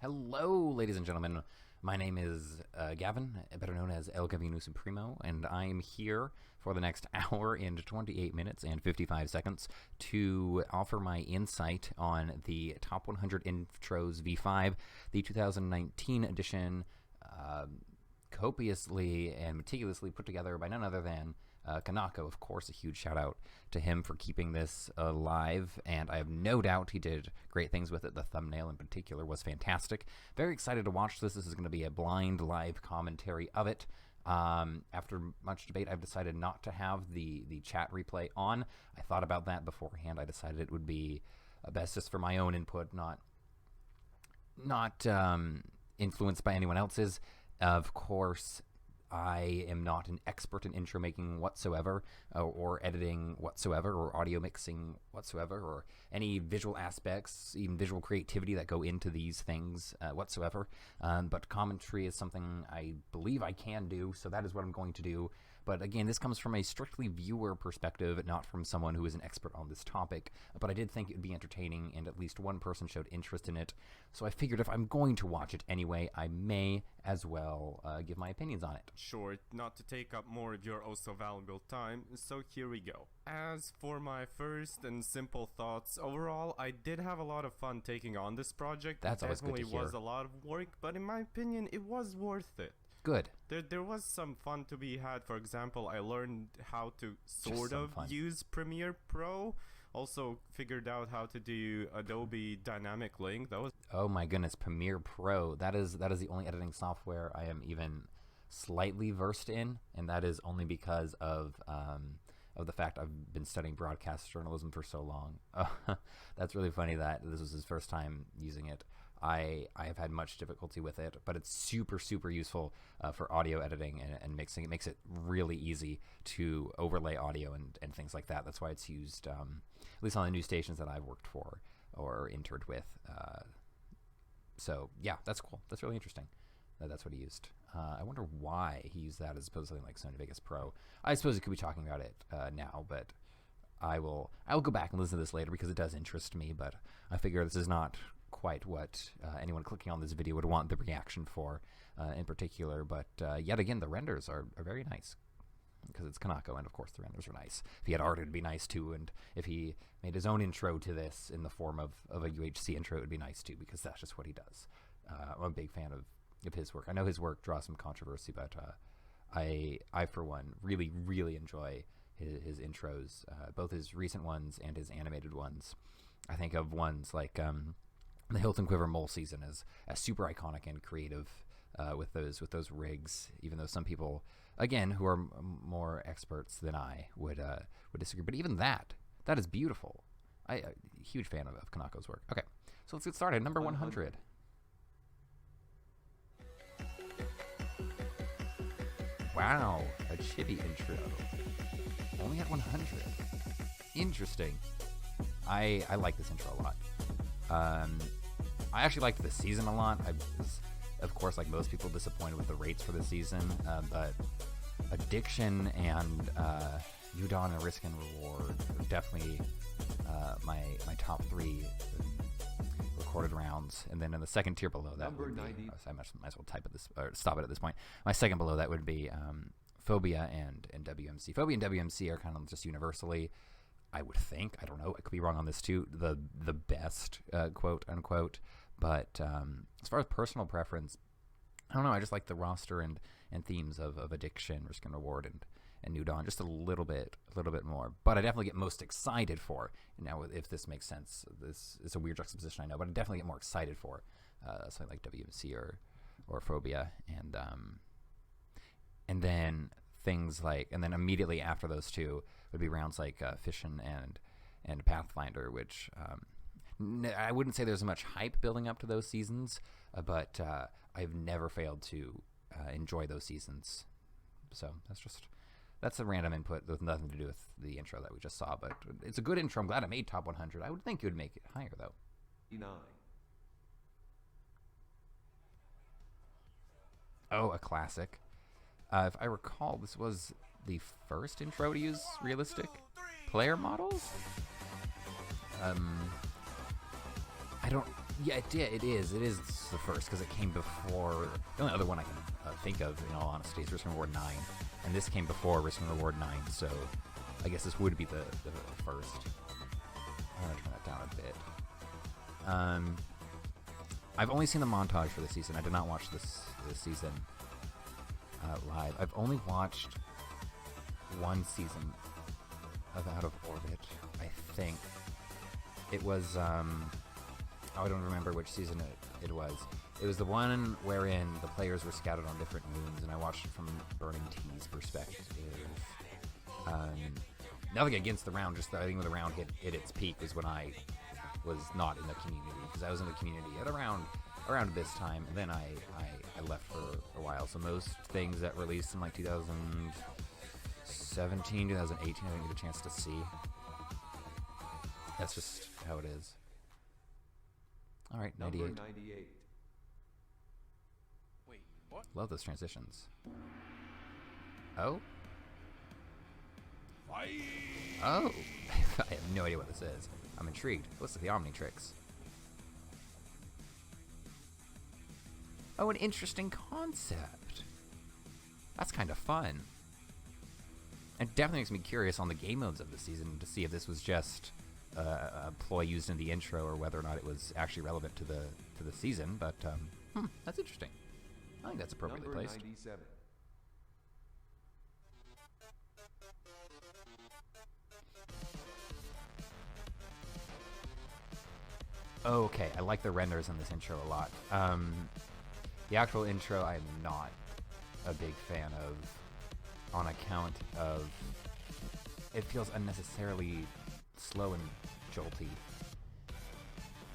Hello, ladies and gentlemen. My name is Gavin, better known as El Gavino Supremo, and I am here for the next hour and 28 minutes and 55 seconds to offer my insight on the Top 100 Intros V5, the 2019 edition, copiously and meticulously put together by none other than Kanako. Of course, a huge shout out to him for keeping this alive, and I have no doubt he did great things with it. The thumbnail in particular was fantastic. Very excited to watch this. This is going to be a blind live commentary of it. After much debate, I've decided not to have the chat replay on. I thought about that beforehand. I decided it would be best just for my own input, not influenced by anyone else's. Of course, I am not an expert in intro making whatsoever, or editing whatsoever, or audio mixing whatsoever, or any visual aspects, even visual creativity that go into these things whatsoever. But commentary is something I believe I can do, so that is what I'm going to do. But again, this comes from a strictly viewer perspective, not from someone who is an expert on this topic. But I did think it would be entertaining, and at least one person showed interest in it. So I figured if I'm going to watch it anyway, I may as well give my opinions on it. Sure, not to take up more of your also valuable time, so here we go. As for my first and simple thoughts, overall, I did have a lot of fun taking on this project. That's always good to hear. It definitely was a lot of work, but in my opinion, it was worth it. Good. There was some fun to be had. For example, I learned how to sort of use Premiere Pro. Also figured out how to do Adobe Dynamic Link. That was Oh my goodness, Premiere Pro. That is the only editing software I am even slightly versed in, and that is only because of the fact I've been studying broadcast journalism for so long. That's really funny that this was his first time using it. I have had much difficulty with it, but it's super, super useful for audio editing and mixing. It makes it really easy to overlay audio and things like that. That's why it's used, at least on the news stations that I've worked for or interned with. So, yeah, that's cool. That's really interesting. That's what he used. I wonder why he used that as opposed to something like Sony Vegas Pro. I suppose he could be talking about it now, but I will go back and listen to this later because it does interest me, but I figure this is not quite what anyone clicking on this video would want the reaction for in particular, but yet again, the renders are very nice because it's Kanako, and of course the renders are nice. If he had art, it would be nice too, and if he made his own intro to this in the form of a UHC intro, it would be nice too, because that's just what he does. I'm a big fan of his work. I know his work draws some controversy, but I for one really, really enjoy his intros, both his recent ones and his animated ones. I think of ones like the Hilton Quiver Mole season as super iconic and creative with those rigs, even though some people, again, who are more experts than I would disagree. But even that is beautiful. I'm a huge fan of Kanako's work. Okay, so let's get started. Number 100. Wow, a chibi intro. Only at 100. Interesting. I like this intro a lot. I actually liked the season a lot. I was, of course, like most people, disappointed with the rates for the season, but Addiction and Udon and Risk and Reward are definitely my top 3 recorded rounds. And then in the second tier below that would be, I might as well type at this or stop it at this point. My second below that would be Phobia and WMC. Phobia and WMC are kind of just universally, I would think, I don't know, I could be wrong on this too, the best, quote unquote. But as far as personal preference, I don't know, I just like the roster and themes of Addiction, Risk and Reward, and New Dawn just a little bit more. But I definitely get most excited for, now if this makes sense, this is a weird juxtaposition, I know, but I definitely get more excited for something like WMC or Phobia, and then things like, and then immediately after those two would be rounds like Fission and Pathfinder, which I wouldn't say there's much hype building up to those seasons, but I've never failed to enjoy those seasons. So that's a random input with nothing to do with the intro that we just saw, but it's a good intro. I'm glad it made top 100. I would think it would make it higher though. 9. Oh, a classic. If I recall, this was the first intro to use realistic player models. I don't Yeah, it did. It is. It is the first because it came before. The only other one I can think of, in all honesty, is Risk and Reward 9, and this came before Risk and Reward 9. So I guess this would be the first. I'm gonna turn that down a bit. I've only seen the montage for this season. I did not watch this season live. I've only watched one season of Out of Orbit. I think it was. I don't remember which season it was. It was the one wherein the players were scattered on different moons, and I watched it from Burning T's perspective. Nothing against the round, just I think when the round hit its peak was when I was not in the community, because I was in the community at around this time, and then I left for a while. So most things that released in like 2017, 2018, I didn't get a chance to see. That's just how it is. All right, 98. Number 98. Wait, what? Love those transitions. Oh? Fight! Oh! I have no idea what this is. I'm intrigued. What's the Omnitrix? Oh, an interesting concept. That's kind of fun. It definitely makes me curious on the game modes of the season to see if this was just a ploy used in the intro or whether or not it was actually relevant to the season. But that's interesting. I think that's appropriately Number placed. 97. Okay, I like the renders in this intro a lot. The actual intro I'm not a big fan of on account of it feels unnecessarily slow and jolty.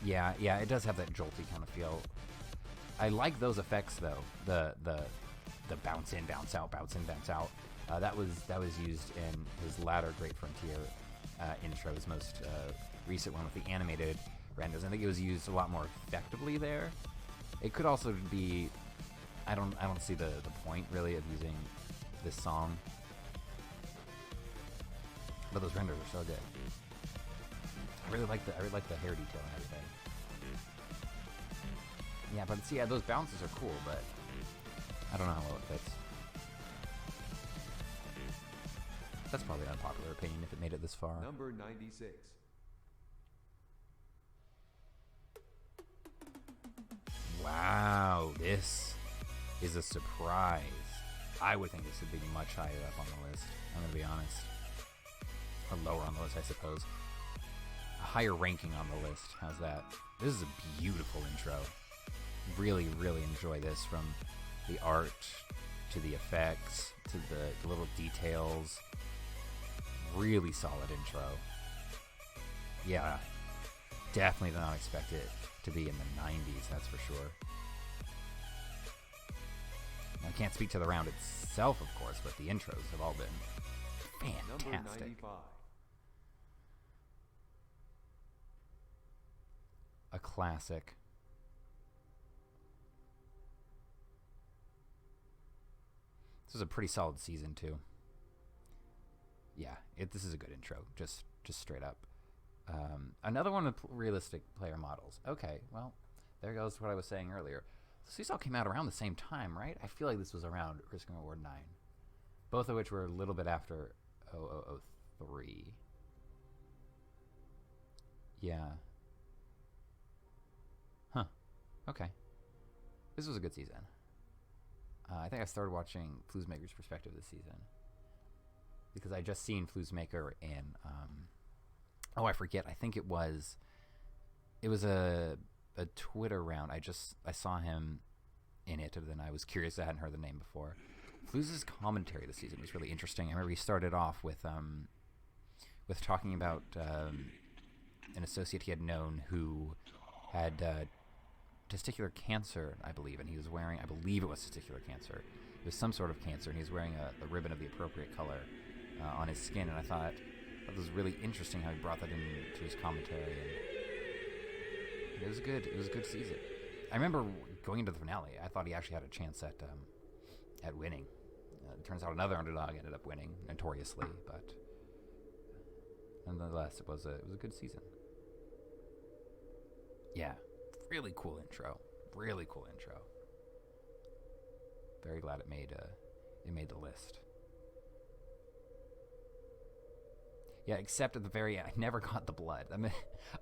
Yeah, it does have that jolty kind of feel. I like those effects though. The bounce in, bounce out, bounce in, bounce out. That was used in his latter Great Frontier intro, his most recent one with the animated renders. I think it was used a lot more effectively there. It could also be, I don't see the point really of using this song, but those renders are so good. I really like the hair detail and everything. Yeah, but see, those bounces are cool, but I don't know how well it fits. That's probably an unpopular opinion if it made it this far. Number 96. Wow, this is a surprise. I would think this would be much higher up on the list. I'm gonna be honest. Or lower on the list, I suppose. A higher ranking on the list. How's that? This is a beautiful intro. Really, really enjoy this, from the art to the effects to the little details. Really solid intro. Yeah, definitely did not expect it to be in the 90s, that's for sure. Now, I can't speak to the round itself, of course, but the intros have all been fantastic. Number 95. A classic. This is a pretty solid season too. Yeah, this is a good intro, just straight up. Another one with realistic player models. Okay, well, there goes what I was saying earlier. Seesaw came out around the same time, right? I feel like this was around Risk and Reward 9. Both of which were a little bit after 0003. Yeah. Huh. Okay. This was a good season. I think I started watching Flusmaker's perspective this season, because I just seen Flusmaker in I forget. I think it was a Twitter round. I saw him in it, and then I was curious. I hadn't heard the name before. Flus's commentary this season was really interesting. I remember he started off with talking about an associate he had known who had testicular cancer, I believe, and he was wearing, I believe it was testicular cancer. It was some sort of cancer, and he was wearing a ribbon of the appropriate color on his skin, and I thought it was really interesting how he brought that into his commentary, and it was good. It was a good season. I remember going into the finale, I thought he actually had a chance at winning. It turns out another underdog ended up winning, notoriously, but nonetheless, it was a good season. Yeah, Really cool intro. Really cool intro. Very glad it made the list. Yeah, except at the very end, I never got the blood. I mean,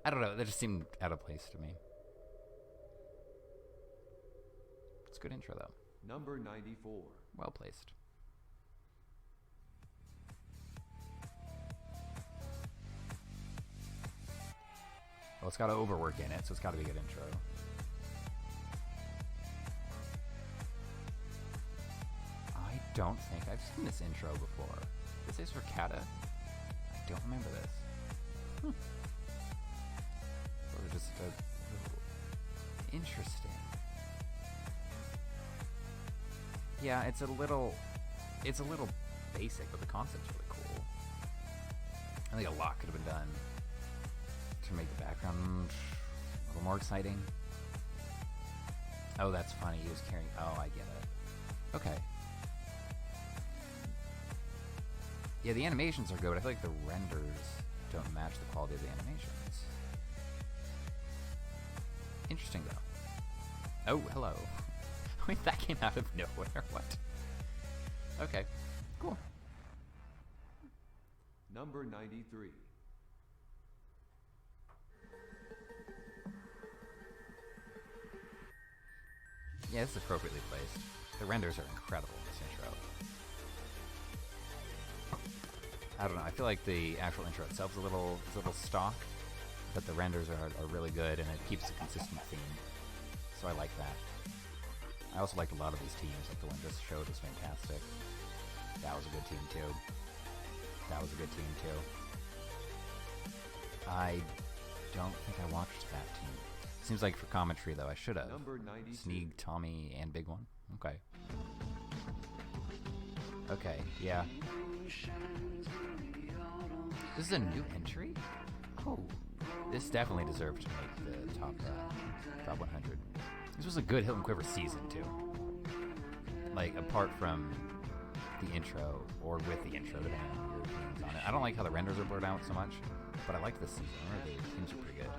I don't know. That just seemed out of place to me. It's a good intro, though. Number 94. Well placed. Well, it's got overwork in it, so it's got to be a good intro. I don't think I've seen this intro before. This is for Kata. I don't remember this. Or just interesting. Yeah, it's a little basic, but the concept's really cool. I think a lot could have been done to make the background a little more exciting. Oh, that's funny. He was carrying. Oh, I get it. Okay. Yeah, the animations are good, but I feel like the renders don't match the quality of the animations. Interesting, though. Oh, hello. Wait, that came out of nowhere. What? Okay, cool. Number 93. Yeah, it's appropriately placed. The renders are incredible in this intro. I don't know. I feel like the actual intro itself is a little stock, but the renders are really good, and it keeps a consistent theme. So I like that. I also liked a lot of these teams. Like the one just showed was fantastic. That was a good team too. That was a good team too. I don't think I watched that team. Seems like for commentary though, I should have. Number 92. Sneak, Tommy, and Big One. Okay. Okay, yeah. This is a new entry? Oh. This definitely deserved to make the top 100. This was a good Hill and Quiver season, too. Like, apart from the intro, or with the intro, depending on your opinions on it. I don't like how the renders are blurred out so much, but I like this season. The teams are pretty good.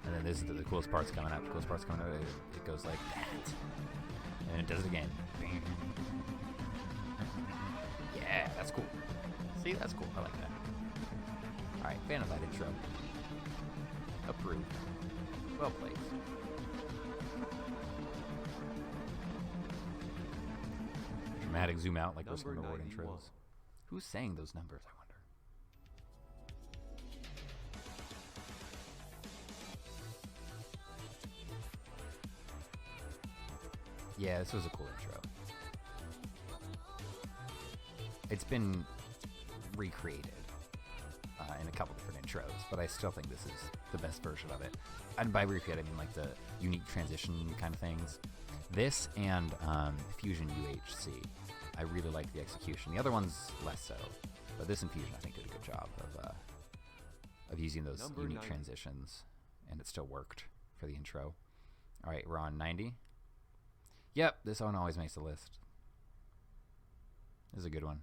And then this is the coolest part's coming up. The coolest part's coming up. It goes like that. And it does it again. Yeah, that's cool. See, that's cool. I like that. Alright, fan of that intro. Approved. Well played. Dramatic zoom out like most of the award intros. Who's saying those numbers, I wonder? Yeah, this was a cool intro. It's been recreated in a couple different intros, but I still think this is the best version of it. And by recreate, I mean like the unique transition kind of things. This and Fusion UHC, I really like the execution. The other ones less so, but this and Fusion I think did a good job of using those unique transitions, and it still worked for the intro. All right, we're on 90. Yep, this one always makes the list. This is a good one.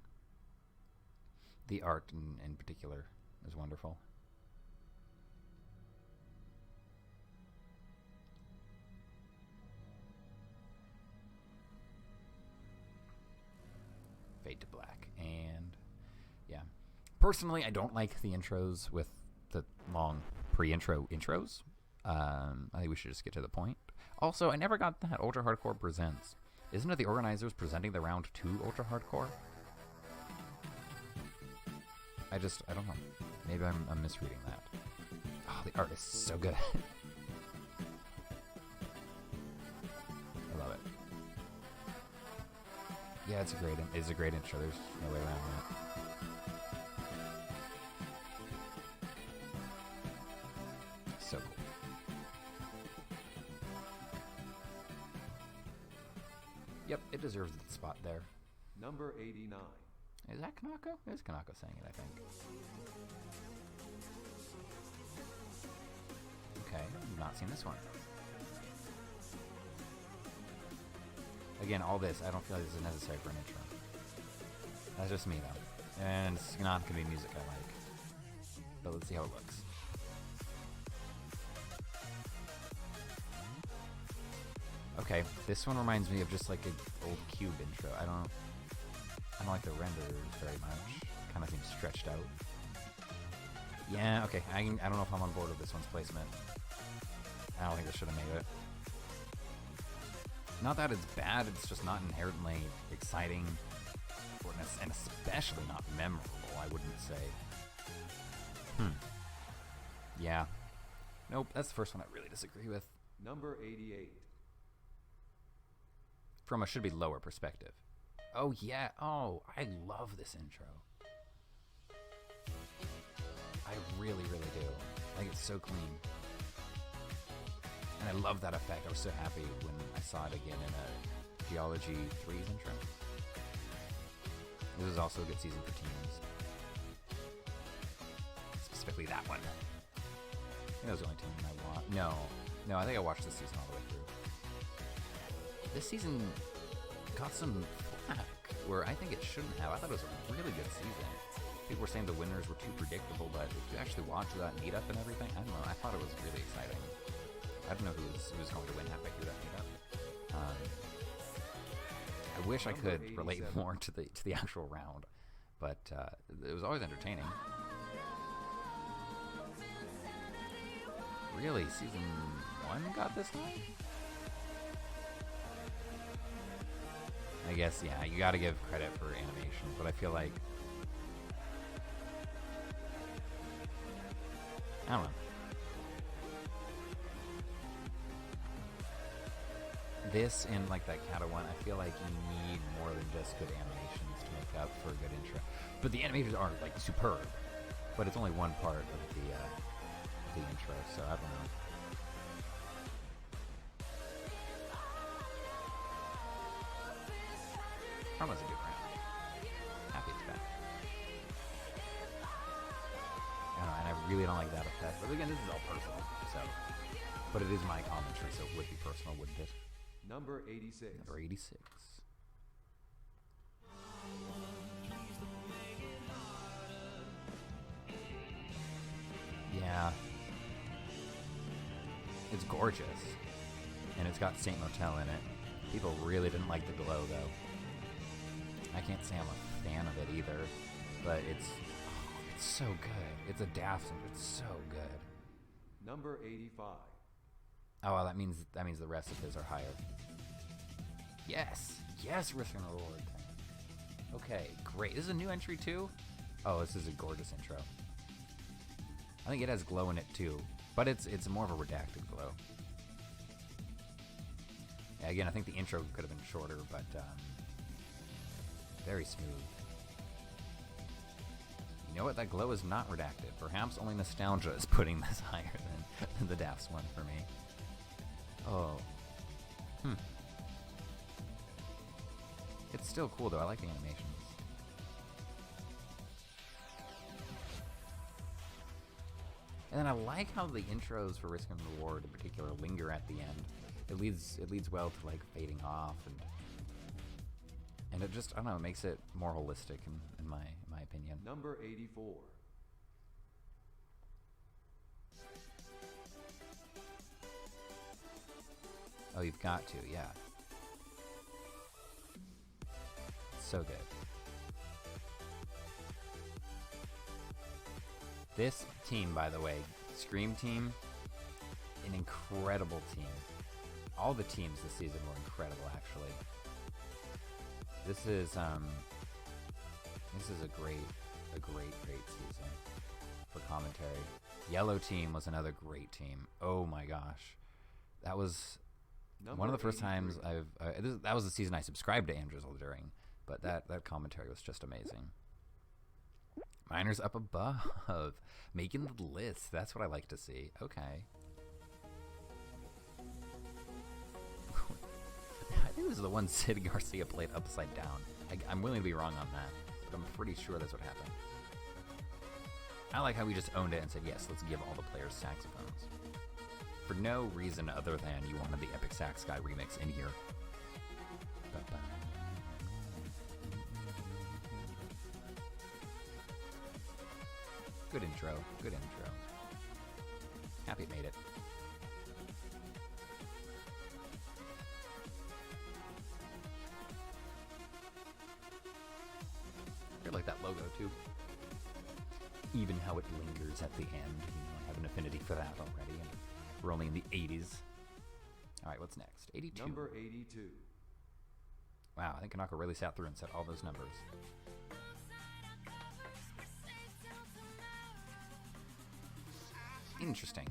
The art in particular is wonderful. Fade to black. And yeah. Personally, I don't like the intros with the long pre-intro intros. I think we should just get to the point. Also, I never got that Ultra Hardcore Presents. Isn't it the organizers presenting the round 2 Ultra Hardcore? I don't know. Maybe I'm misreading that. Oh, the art is so good. I love it. Yeah, it's a great intro. There's no way around that. So cool. Yep, it deserves the spot there. Number 89. Is that Kanako? There's Kanako saying it, I think. Okay, I've not seen this one. Again, all this, I don't feel like this is necessary for an intro. That's just me, though. And it's not going to be music I like. but let's see how it looks. Okay, this one reminds me of just like an old Cube intro. I don't like the renders very much. Kind of seems stretched out. Yeah, okay. I don't know if I'm on board with this one's placement. I don't think I should have made it. Not that it's bad, it's just not inherently exciting, and especially not memorable, I wouldn't say. Yeah. Nope, that's the first one I really disagree with. Number 88. From a should be lower perspective. Oh yeah, oh, I love this intro. I really, really do. I think it's so clean. And I love that effect. I was so happy when I saw it again in a Geology 3's intro. This is also a good season for teams. Specifically that one. I think that was the only team I watched. No, I think I watched this season all the way through. This season got some flack where I think it shouldn't have. I thought it was a really good season. People were saying the winners were too predictable, but if you actually watch that meetup and everything, I don't know, I thought it was really exciting. I don't know who was going to win halfway through that meetup. I wish I could relate more to the actual round, but it was always entertaining. Really, season 1 got this high? I guess, yeah, you gotta give credit for animation, but I feel like, I don't know. This and like that Kata one, I feel like you need more than just good animations to make up for a good intro. But the animations are like superb, but it's only one part of the intro, so I don't know. Karma's a good round. Happy it's back. And I really don't like that effect. But again, this is all personal, so. But it is my commentary, so it would be personal, wouldn't it? Number 86. Number 86. Yeah. It's gorgeous. And it's got Saint Motel in it. People really didn't like the glow, though. I can't say I'm a fan of it either, but it's so good. It's a daft, it's so good. Number 85. Oh, well, that means the rest of his are higher. Yes, risk and reward. Okay, great. This is a new entry too. Oh, this is a gorgeous intro. I think it has glow in it too, but it's more of a redacted glow. Yeah, again, I think the intro could have been shorter, but very smooth. You know what? That glow is not redacted. Perhaps only nostalgia is putting this higher than the Dafts one for me. Oh. It's still cool though. I like the animations. And then I like how the intros for Risk and Reward in particular linger at the end. It leads well to like fading off and it just, I don't know, it makes it more holistic in my opinion. Number 84. Oh, you've got to, yeah. So good. This team, by the way, Scream team, an incredible team. All the teams this season were incredible, actually. This is a great season for commentary. Yellow team was another great team. Oh my gosh, that was one of the first times that was the season I subscribed to Andrews during, but that commentary was just amazing. Miners up above, making the list. That's what I like to see. Okay. I think this is the one Sid Garcia played upside down. I'm willing to be wrong on that, but I'm pretty sure that's what happened. I like how we just owned it and said, yes, let's give all the players saxophones. For no reason other than you wanted the Epic Sax Guy remix in here. Good intro. Good intro. Happy it made it. I like that logo too. Even how it lingers at the end. I have an affinity for that already. And we're only in the 80s. All right, what's next? 82. Number 82. Wow, I think Kanako really sat through and said all those numbers. Interesting.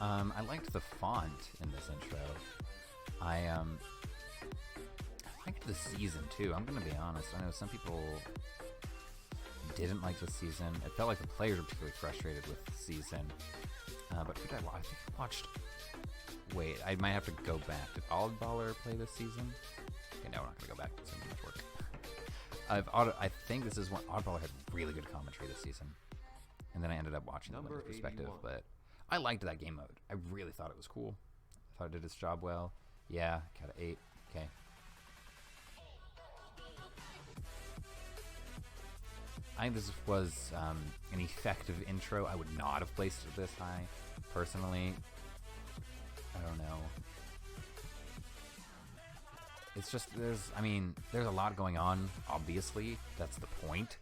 I liked the font in this intro. I liked the season too. I'm gonna be honest. I know some people didn't like the season. It felt like the players were particularly frustrated with the season. But who did I watch? I think I watched. Wait, I might have to go back. Did Oddballer play this season? Okay, no, we're not gonna go back. It's too much work. I think this is when Oddballer had really good commentary this season, and then I ended up watching the winner's perspective. 81. But I liked that game mode. I really thought it was cool. I thought it did its job well. Yeah, got an 8. Okay. I think this was an effective intro. I would not have placed it this high, personally. I don't know. It's just, there's a lot going on, obviously. That's the point.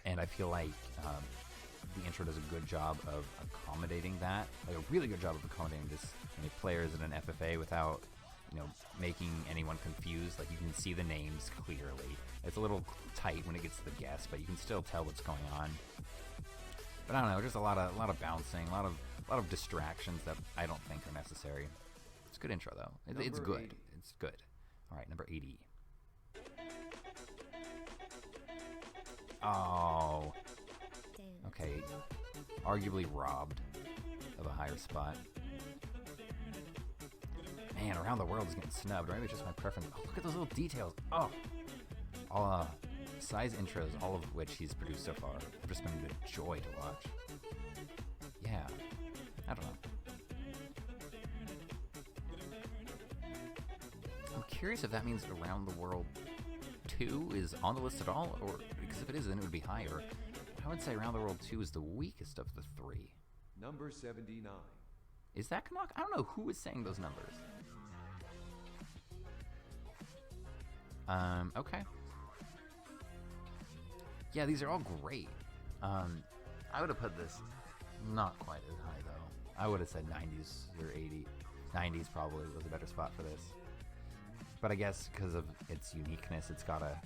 And I feel like the intro does a good job of accommodating that. Like a really good job of accommodating this many players in an FFA without, making anyone confused. Like you can see the names clearly. It's a little tight when it gets to the guess, but you can still tell what's going on. But I don't know, just a lot of bouncing, a lot of distractions that I don't think are necessary. It's a good intro though. It's good. 80. It's good. All right, number 80. Oh. Okay. Arguably robbed of a higher spot. Man, Around the World is getting snubbed. Or maybe it's just my preference. Oh, look at those little details. Oh. All size intros, all of which he's produced so far, have just been a joy to watch. Yeah. I don't know. I'm curious if that means Around the World 2 is on the list at all, or because if it is, then it would be higher. I would say Around the World 2 is the weakest of the 3. Number 79. Is that Canuck? I don't know who is saying those numbers. Okay. Yeah, these are all great. I would have put this not quite as high though. I would have said 90s or 80. 90s probably was a better spot for this. But I guess because of its uniqueness, it's gotta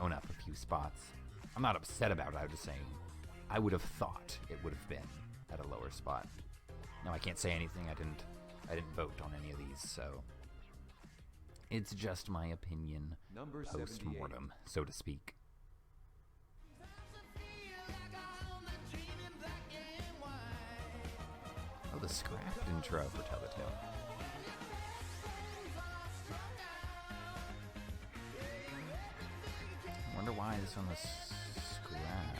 own up a few spots. I'm not upset about it. I'm just saying I would have thought it would have been at a lower spot. No, I can't say anything. I didn't vote on any of these, so it's just my opinion Number post-mortem, so to speak. Oh, the scrapped intro for Telltale. I wonder why this one was scrapped.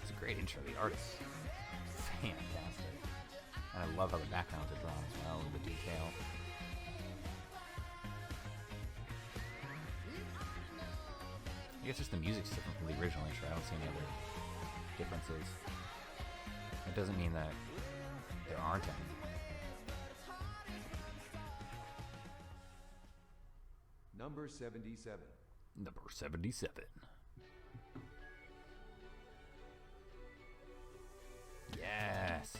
It's a great intro. The art is fantastic. And I love how the backgrounds are drawn as well, and the detail. I guess just the music's different from the original intro. I don't see any other differences. It doesn't mean that there aren't any. Number 77. Number 77. Yes.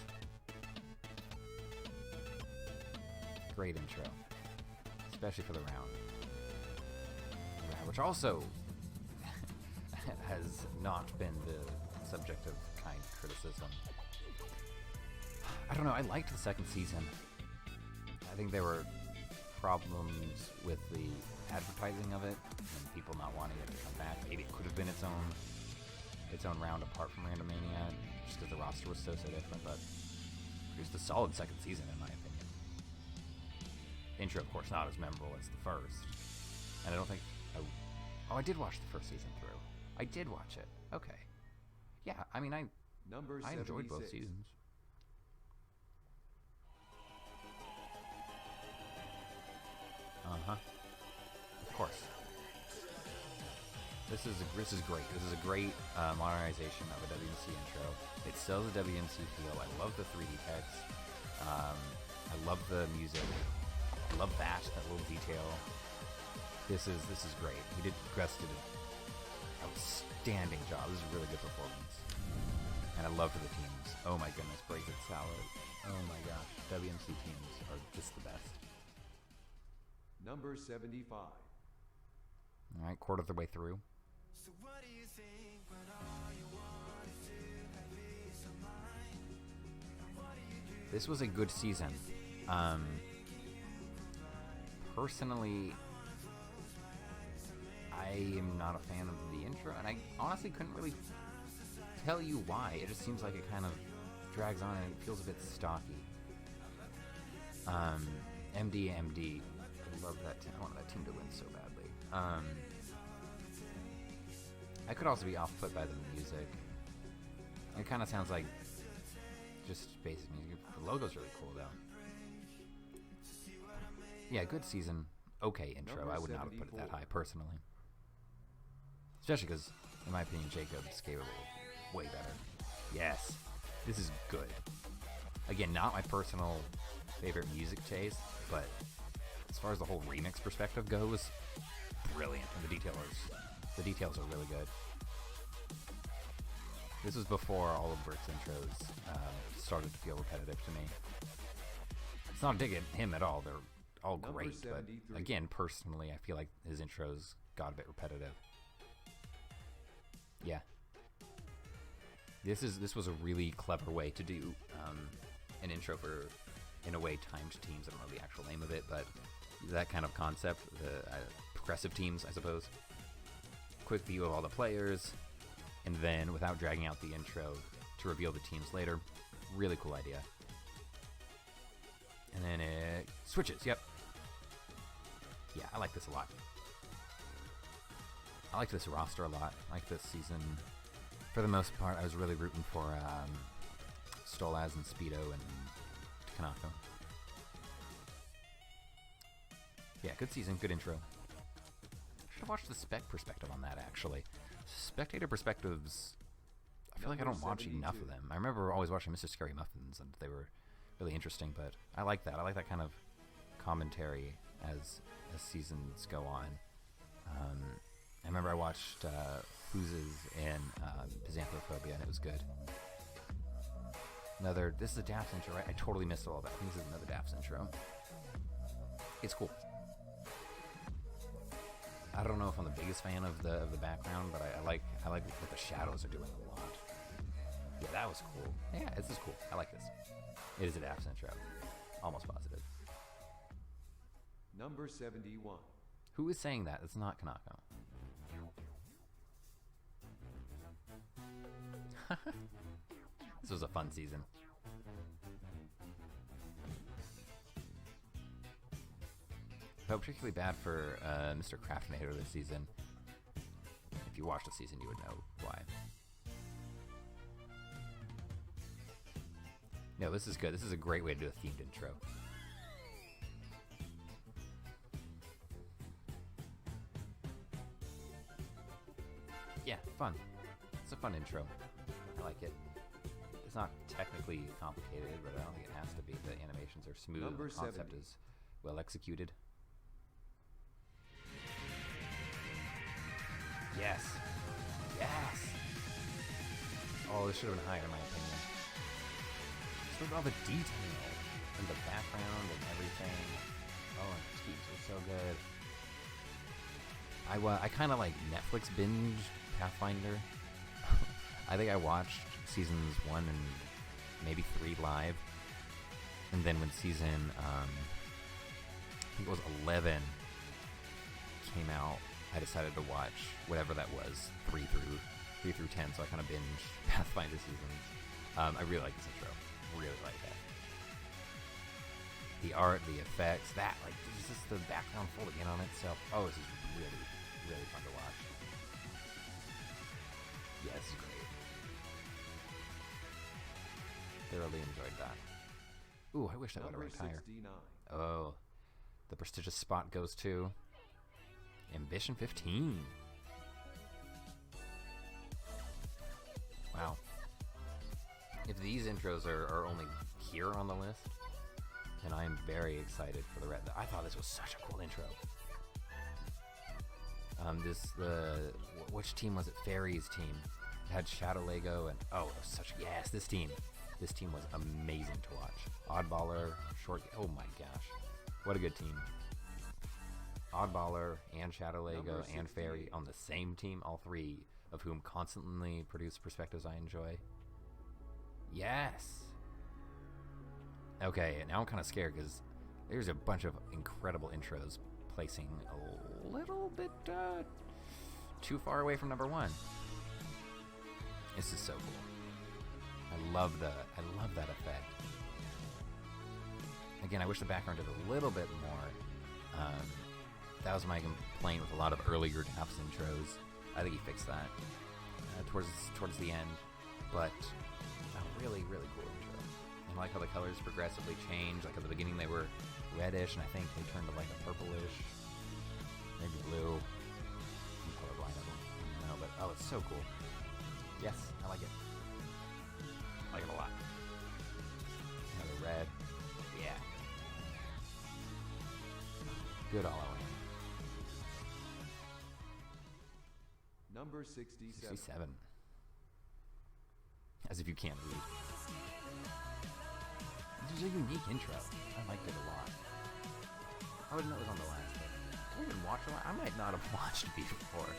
Great intro. Especially for the round. Which also has not been the subject of kind criticism. I don't know, I liked the second season. I think there were problems with the advertising of it and people not wanting it to come back. Maybe it could have been its own round apart from Randomania, just because the roster was so different, but it was a solid second season in my opinion. Intro, of course, not as memorable as the first. And I don't think... I did watch the first season through. I did watch it. Okay. Yeah, I mean, I enjoyed both 76. seasons. Of course. This is great. This is a great modernization of a WMC intro. It sells a WMC feel. I love the 3D text. I love the music. I love that little detail. This is great. Gress did an outstanding job. This is a really good performance. And I love the teams. Oh my goodness, Break It Salad. Oh my gosh, WMC teams are just the best. Number 75. All right, quarter of the way through. So what do you think when all you want is to have peace of mind? What do you do? This was a good season. Personally, I am not a fan of the intro, and I honestly couldn't really tell you why. It just seems like it kind of drags on and it feels a bit stocky. MD. I love that team. I wanted that team to win so badly. I could also be off-put by the music. It kind of sounds like just basic music. The logo's really cool, though. Yeah, good season. Okay intro. Number I would not have put it that 74. high, personally. Especially because, in my opinion, Jacob's capable of way better. Yes, this is good. Again, not my personal favorite music taste, but as far as the whole remix perspective goes, brilliant. And the details are really good. This was before all of Brick's intros started to feel repetitive to me. It's not a dig at him at all. They're all Number great, but 73. again, personally, I feel like his intros got a bit repetitive. Yeah. This was a really clever way to do an intro for, in a way, timed teams. I don't know the actual name of it, but that kind of concept, the progressive teams, I suppose. Quick view of all the players, and then without dragging out the intro to reveal the teams later. Really cool idea. And then it switches. Yep. Yeah, I like this a lot. I like this roster a lot. I like this season. For the most part, I was really rooting for Stolaz and Speedo and Kanako. Yeah, good season, good intro. Should have watched the spec perspective on that, actually. Spectator perspectives, I feel like I don't watch enough of them. I remember always watching Mr. Scary Muffins, and they were really interesting, but I like that. I like that kind of commentary as seasons go on. I remember I watched Fooz's and Byzanthrophobia, and it was good. This is a Daps intro, right? I totally missed all of that. I think this is another Daps intro. It's cool. I don't know if I'm the biggest fan of the background, but I like what the shadows are doing a lot. Yeah, that was cool. Yeah, this is cool. I like this. It is a Daps intro. Almost positive. Number 71. Who is saying that? It's not Kanako. This was a fun season. Felt particularly bad for Mr. Craftinator this season. If you watched the season, you would know why. No, this is good. This is a great way to do a themed intro. Yeah, fun. It's a fun intro. I like it. It's not technically complicated, but I don't think it has to be. The animations are smooth. Number The concept 70. is well executed. Yes. Yes. Oh, this should have been higher, in my opinion. Just look at all the detail in the background and everything. Oh, and the teams are so good. I kind of like Netflix binged Pathfinder. I think I watched seasons 1 and maybe 3 live, and then when season I think it was 11 came out, I decided to watch whatever that was, 3 through 10. So I kind of binged Pathfinder seasons. I really like this intro. Really like that. The art, the effects, this is the background folding in on itself. Oh, this is really, really fun to watch. Yeah, this is great. Thoroughly enjoyed that. Ooh, I wish I would have Number ranked higher. 69. Oh, The prestigious spot goes to Ambition 15. Wow. If these intros are only here on the list, then I am very excited for the rest. I thought this was such a cool intro. Which team was it? Fairies team. It had Shadow Lego and it was such, yes, this team was amazing to watch. Oddballer, oh my gosh, what a good team. Oddballer and Shadow Lego and Fairy on the same team, all three of whom constantly produce perspectives I enjoy. Yes. Okay, now I'm kind of scared because there's a bunch of incredible intros placing a little bit too far away from number one. This is so cool. I love that effect. Again, I wish the background did a little bit more. That was my complaint with a lot of earlier Taps intros. I think he fixed that towards the end, but a really, really cool intro. And I like how the colors progressively change. Like at the beginning they were reddish, and I think they turned to like a purplish, maybe blue. I'm colorblind, I don't know, but oh, it's so cool. Yes, I like it. I like it a lot. Another red. Yeah. Good all around. Number 67. 67. As if you can't read. This is a unique intro. I liked it a lot. I wouldn't know it was on the last one. I didn't watch a lot. I might not have watched it before.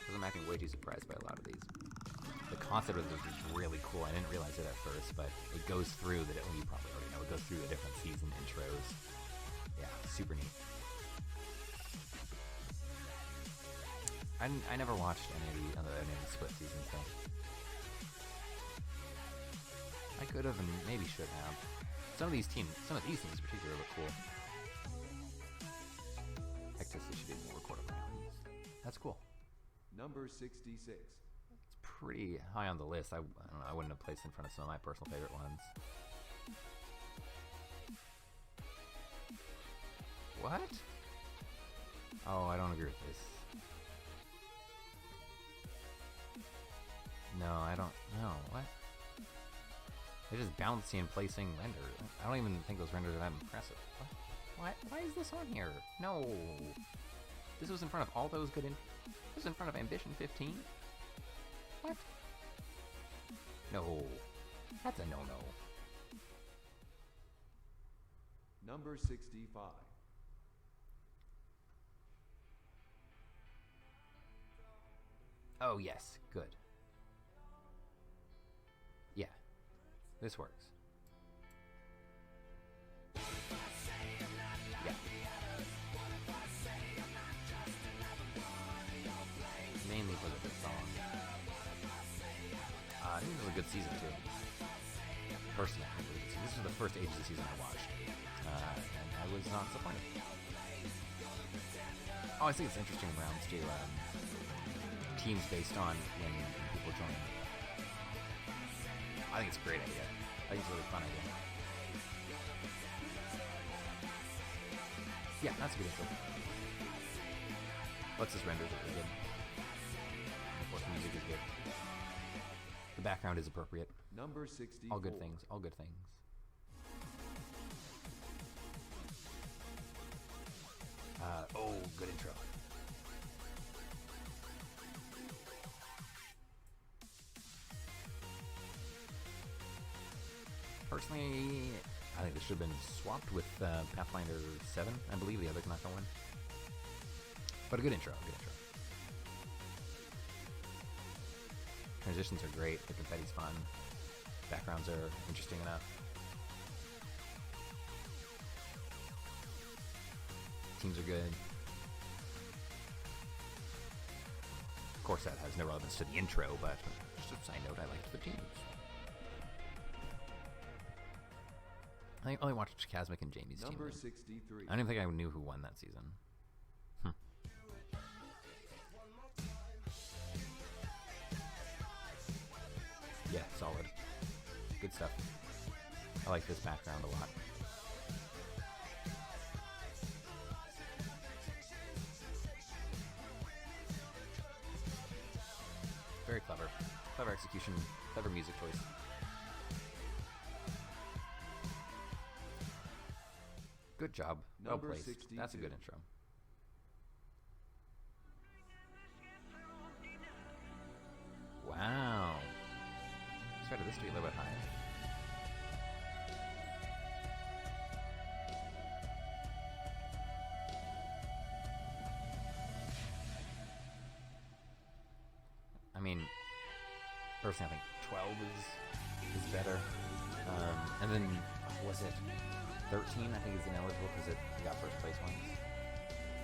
Because I'm acting way too surprised by a lot of these. The concept of this is really cool. I didn't realize it at first, but it goes through you probably already know, it goes through the different season intros. Yeah, super neat. I never watched any of the split seasons though. I could have and maybe should have. Some of these teams in particular look cool. Hectus should be more quarterfinals. That's cool. Number 66. It's pretty high on the list. I don't know, I wouldn't have placed in front of some of my personal favorite ones. What? Oh, I don't agree with this. No, I don't know. What? They're just bouncing and placing render. I don't even think those renders are that impressive. What? Why is this on here? No. This was in front of all those good this was in front of Ambition 15? What? No. That's a no-no. Number 65. Oh, yes. Good. Yeah. This works. Yeah. Mainly for the good song. I think this was a good season too. Personally, I think it was a good season. This was the first agency season I watched. And I was not disappointed. Oh, I think it's interesting rounds too. Teams based on when people join. I think it's a great idea. I think it's a really fun idea. Yeah, that's a good intro. Lux's renders are really good. Of course, the music is good. The background is appropriate. Number 64. All good things. All good things. Good intro. Personally, I think this should have been swapped with Pathfinder 7, I believe, the other Kanaka one. But a good intro, Transitions are great, the confetti's fun, backgrounds are interesting enough. Teams are good. Of course, that has no relevance to the intro, but just a side note, I liked the teams. I only watched Chasmic and Jamie's team. Number 63. I don't even think I knew who won that season. Yeah, solid. Good stuff. I like this background a lot. Very clever. Clever execution, clever music choice. Good job. Well Number placed. That's a 62. good intro. Wow. Started this to be a little bit higher. I mean, personally, I think 12 is better. And then, was it 13? I think is ineligible because it got first place once.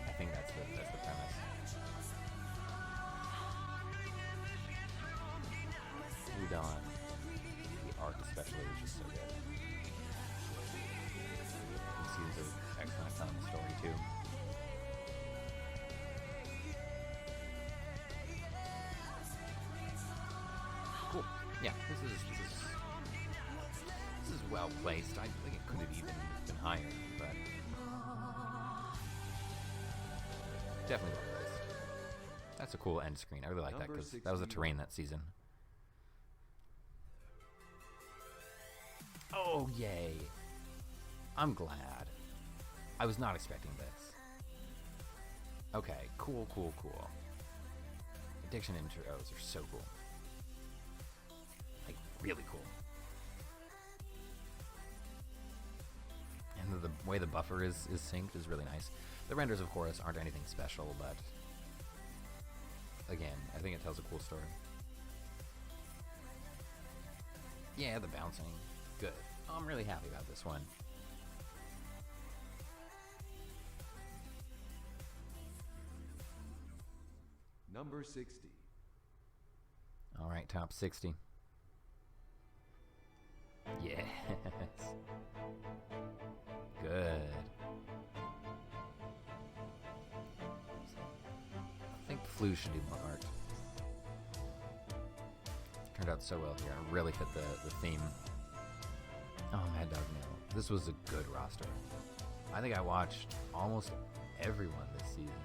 I think that's the premise. Udon, the art especially is just so good. The scenes are excellent at telling the story too. Cool. Yeah, this is well placed. I think it could have even been higher, but definitely well placed. That's a cool end screen. I really like that Number because that was the 61. terrain that season. Oh, yay. I'm glad. I was not expecting this. Okay, cool. Addiction intros are so cool. Like, really cool. And the way the buffer is synced is really nice. The renders, of course, aren't anything special, but again, I think it tells a cool story. Yeah, the bouncing. Good. I'm really happy about this one. Number 60. All right, top 60. Yes. Good. I think Flu should do more art. Turned out so well here. It really fit the theme. Oh, Mad Dog No. This was a good roster. I think I watched almost everyone this season.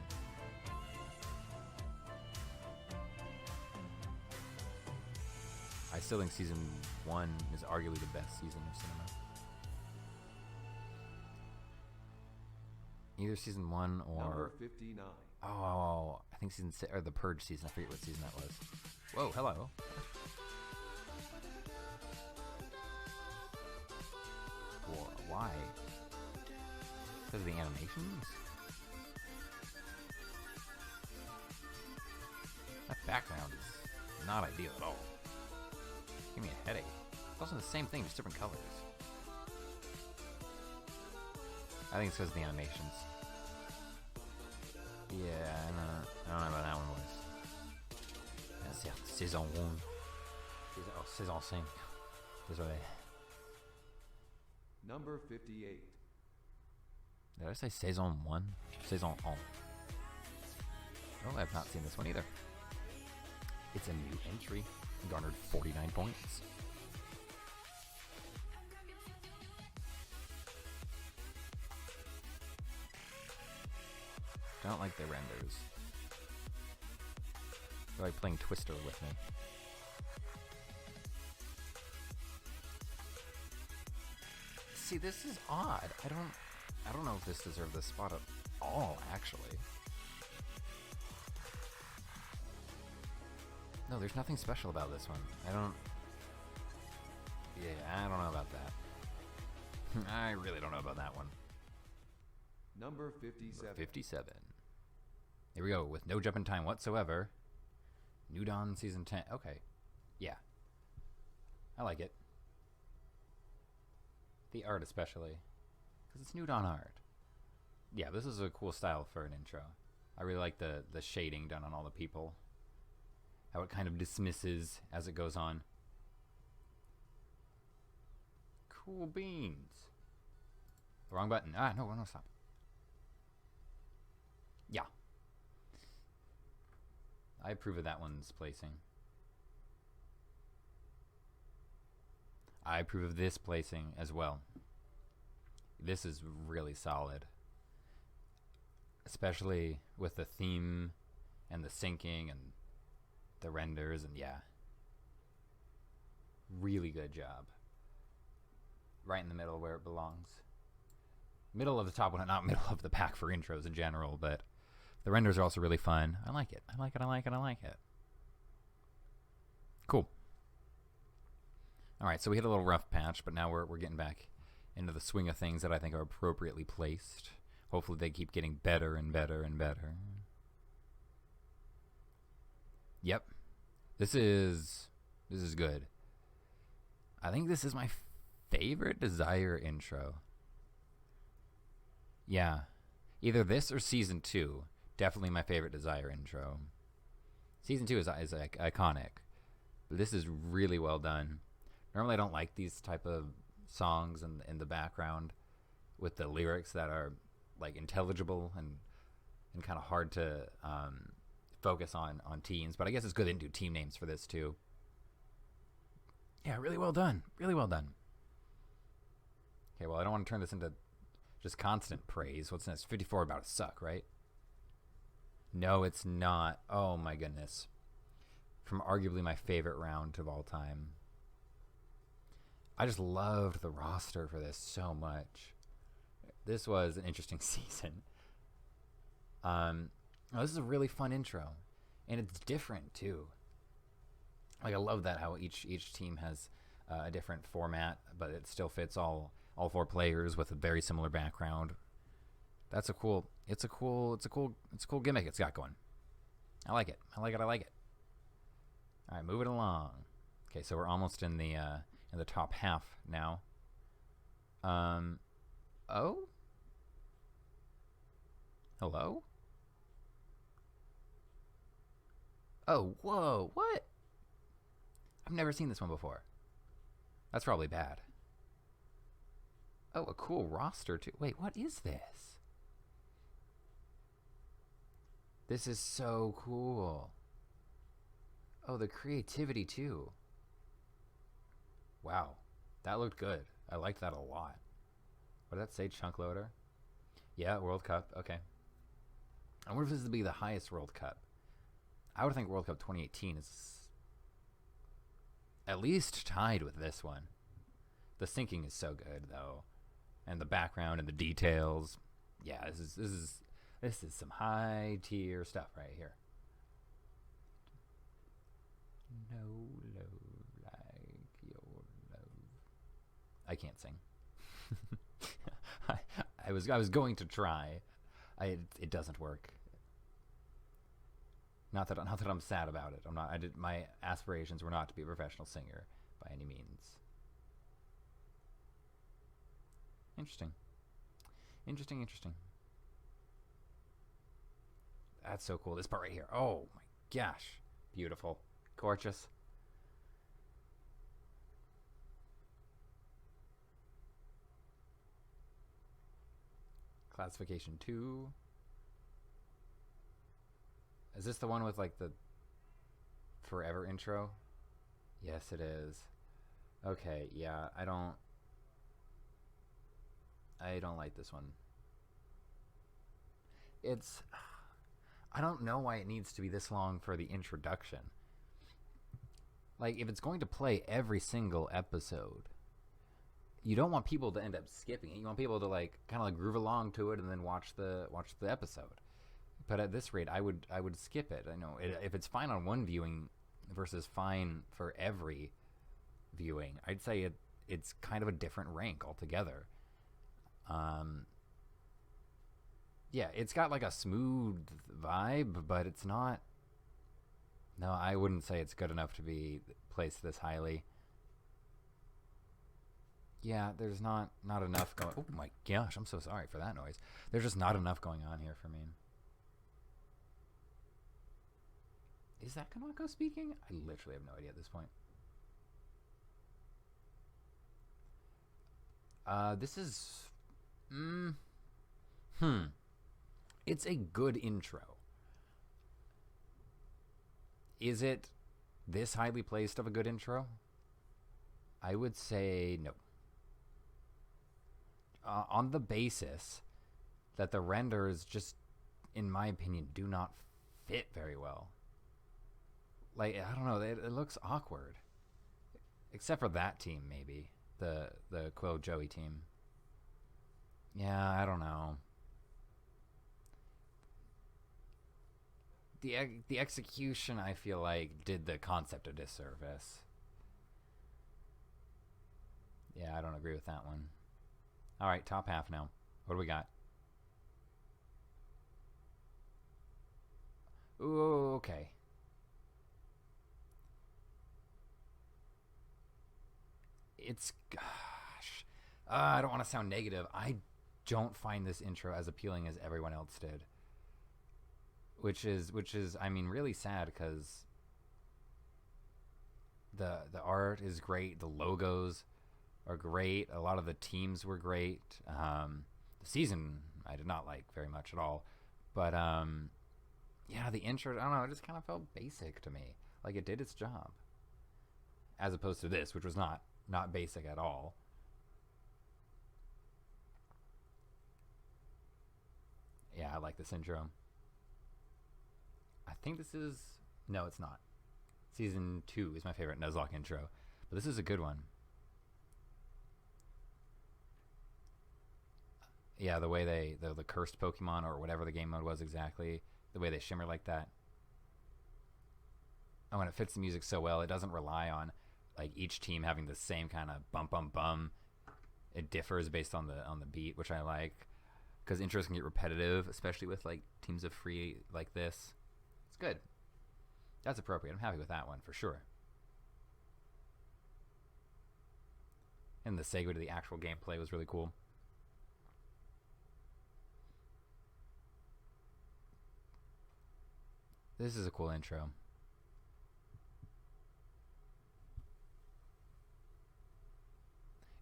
I still think season 1 is arguably the best season of cinema. Either season 1 or Number 59. oh, I think season 6 or the Purge season. I forget what season that was. Whoa, hello. Why? Because of the animations? That background is not ideal at all. Give me a headache. It's also the same thing, just different colors. I think it's because of the animations. Yeah, I don't know about that one, boys. Yeah, saison 1. Saison 5. Désolé. Number 58. Did I say saison 1? Saison 1. Oh, I've not seen this one either. It's a new entry. Garnered 49 points. Don't like the renders. I like playing Twister with me. See, this is odd. I don't know if this deserved this spot at all, actually. No, there's nothing special about this one. I don't know about that. I really don't know about that one. Number 57. 57. Here we go, with no jump in time whatsoever. New Dawn Season 10. Okay. Yeah. I like it. The art especially. Because it's New Dawn art. Yeah, this is a cool style for an intro. I really like the shading done on all the people. How it kind of dismisses as it goes on. Cool beans. The wrong button. No, stop. Yeah. I approve of that one's placing. I approve of this placing as well. This is really solid. Especially with the theme and the syncing and the renders, and yeah. Really good job. Right in the middle where it belongs. Middle of the top one, not middle of the pack for intros in general, but the renders are also really fun. I like it. I like it. Cool. All right, so we hit a little rough patch, but now we're getting back into the swing of things that I think are appropriately placed. Hopefully they keep getting better and better and better. Yep. This is good. I think this is my favorite Desire intro. Yeah. Either this or Season 2. Definitely my favorite Desire intro. Season 2 is like iconic. But this is really well done. Normally I don't like these type of songs in the background with the lyrics that are like intelligible and kind of hard to focus on teens. But I guess it's good they didn't do team names for this too. Yeah, really well done. Really well done. Okay, well, I don't want to turn this into just constant praise. What's next? 54 about to suck, right? No, it's not. Oh, my goodness. From arguably my favorite round of all time. I just loved the roster for this so much. This was an interesting season. This is a really fun intro. And it's different, too. Like, I love that how each team has a different format, but it still fits all four players with a very similar background. It's a cool gimmick it's got going. I like it. All right, moving along. Okay, so we're almost in the top half now. Oh? Hello? Oh, whoa, what? I've never seen this one before. That's probably bad. Oh, a cool roster too. Wait, what is this? This is so cool. Oh, the creativity too. Wow. That looked good. I liked that a lot. What did that say, Chunk Loader? Yeah, World Cup. Okay. I wonder if this would be the highest World Cup. I would think World Cup 2018 is at least tied with this one. The syncing is so good though, and the background and the details. Yeah, this is some high tier stuff right here. No love like your love. I can't sing. I was going to try. It doesn't work. Not that I'm sad about it. My aspirations were not to be a professional singer by any means. Interesting. That's so cool. This part right here. Oh my gosh. Beautiful. Gorgeous. Classification 2. Is this the one with like the forever intro? Yes, it is. Okay, yeah, I don't like this one. I don't know why it needs to be this long for the introduction. Like, if it's going to play every single episode, you don't want people to end up skipping it. You want people to like kind of like groove along to it and then watch the episode. But at this rate, I would skip it. I know if it's fine on one viewing versus fine for every viewing, I'd say it's kind of a different rank altogether. Yeah, it's got like a smooth vibe, but it's not. No, I wouldn't say it's good enough to be placed this highly. Yeah, there's not enough going. Oh my gosh, I'm so sorry for that noise. There's just not enough going on here for me. Is that Kanako speaking? I literally have no idea at this point. This is... It's a good intro. Is it this highly placed of a good intro? I would say no. On the basis that the renders just, in my opinion, do not fit very well. Like, I don't know, it looks awkward. Except for that team, maybe. The Quill Joey team. Yeah, I don't know. The execution, I feel like, did the concept a disservice. Yeah, I don't agree with that one. All right, top half now. What do we got? Ooh, okay. It's, gosh. I don't want to sound negative. I don't find this intro as appealing as everyone else did. Which is, I mean, really sad because the art is great. The logos are great. A lot of the teams were great. The season I did not like very much at all. But, yeah, the intro, I don't know, it just kind of felt basic to me. Like it did its job. As opposed to this, which was not basic at all. Yeah, I like this intro. I think this is... No, it's not. Season 2 is my favorite Nuzlocke intro. But this is a good one. Yeah, the way the cursed Pokemon, or whatever the game mode was exactly, the way they shimmer like that. Oh, and it fits the music so well. It doesn't rely on like each team having the same kind of bum bum bum. It differs based on the beat, which I like, because intros can get repetitive, especially with like teams of free like this. It's good. That's appropriate. I'm happy with that one for sure. And the segue to the actual gameplay was really cool. This is a cool intro.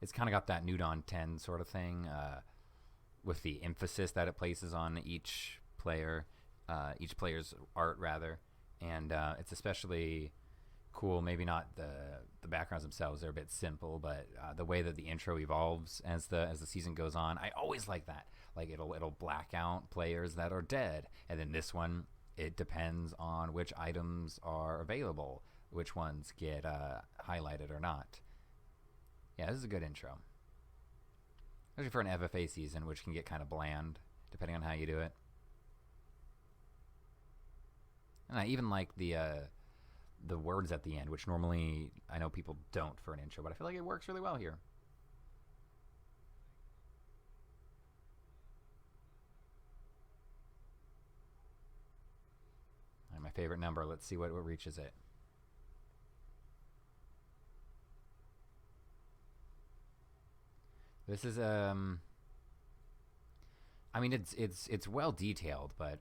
It's kind of got that Nudon 10 sort of thing, with the emphasis that it places on each player, each player's art rather, and it's especially cool. Maybe not the backgrounds themselves; they're a bit simple, but the way that the intro evolves as the season goes on, I always like that. Like it'll black out players that are dead, and then this one, it depends on which items are available, which ones get highlighted or not. Yeah, this is a good intro. Especially for an FFA season, which can get kind of bland, depending on how you do it. And I even like the words at the end, which normally I know people don't for an intro, but I feel like it works really well here. All right, my favorite number. Let's see what reaches it. This is I mean it's well detailed, but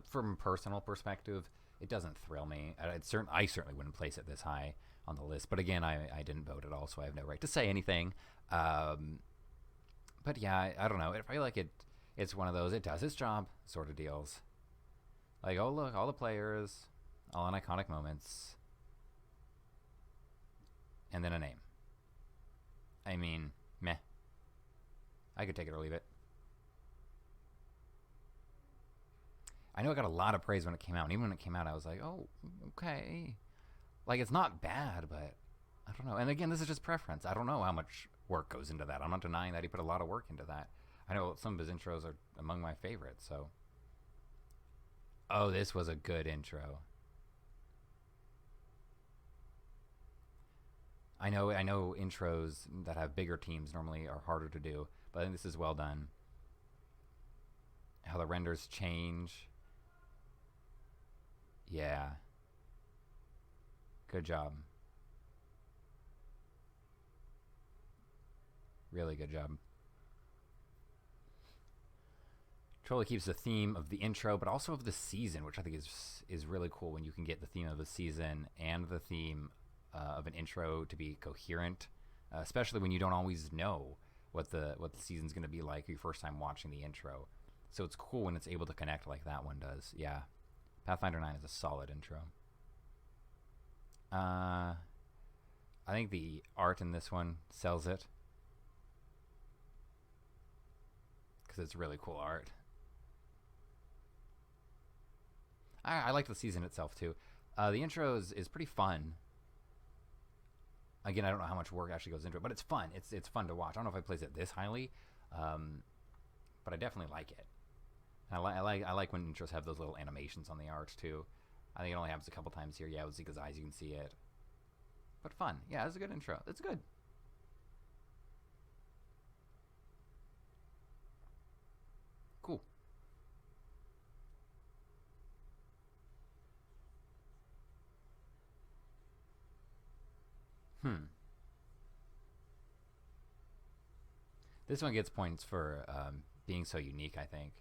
from a personal perspective, it doesn't thrill me. I certainly wouldn't place it this high on the list. But again, I didn't vote at all, so I have no right to say anything. But yeah, I don't know. I feel like it's one of those it does its job sort of deals. Like, oh look, all the players, all on iconic moments, and then a name. I mean, meh. I could take it or leave it. I know it got a lot of praise when it came out. And even when it came out, I was like, oh, okay. Like, it's not bad, but I don't know. And again, this is just preference. I don't know how much work goes into that. I'm not denying that he put a lot of work into that. I know some of his intros are among my favorites, so. Oh, this was a good intro. I know intros that have bigger teams normally are harder to do, but I think this is well done. How the renders change. Yeah. Good job. Really good job. Totally keeps the theme of the intro, but also of the season, which I think is really cool when you can get the theme of the season and the theme of an intro to be coherent, especially when you don't always know what the season's going to be like your first time watching the intro. So it's cool when it's able to connect like that one does. Yeah, Pathfinder 9 is a solid intro. I think the art in this one sells it because it's really cool art. I like the season itself too. The intro is pretty fun. Again, I don't know how much work actually goes into it, but it's fun. It's fun to watch. I don't know if I place it this highly, but I definitely like it. I like when intros have those little animations on the art too. I think it only happens a couple times here. Yeah, with Zika's eyes, you can see it. But fun. Yeah, it's a good intro. It's good. Cool. This one gets points for being so unique, I think.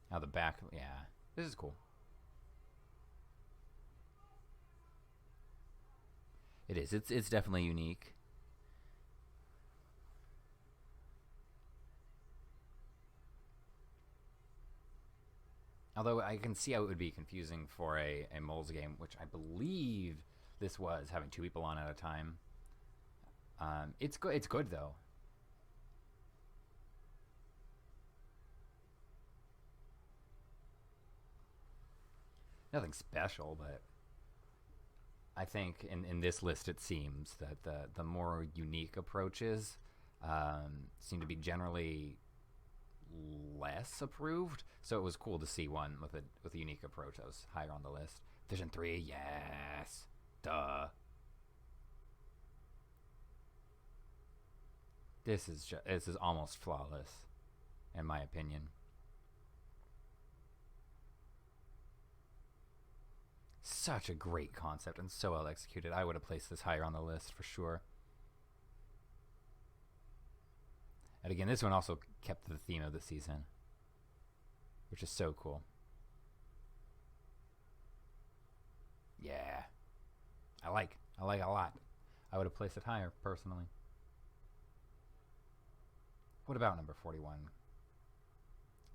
Now the back, yeah. This is cool. It is. It's definitely unique. Although I can see how it would be confusing for a Moles game, which I believe this was, having 2 people on at a time. It's good. It's good though. Nothing special, but I think in this list it seems that the more unique approaches seem to be generally less approved. So it was cool to see one with a unique approach that was higher on the list. Vision 3, yes. Duh. This is almost flawless, in my opinion. Such a great concept and so well executed. I would have placed this higher on the list for sure. And again, this one also kept the theme of the season, which is so cool. Yeah. I like a lot. I would have placed it higher, personally. What about number 41?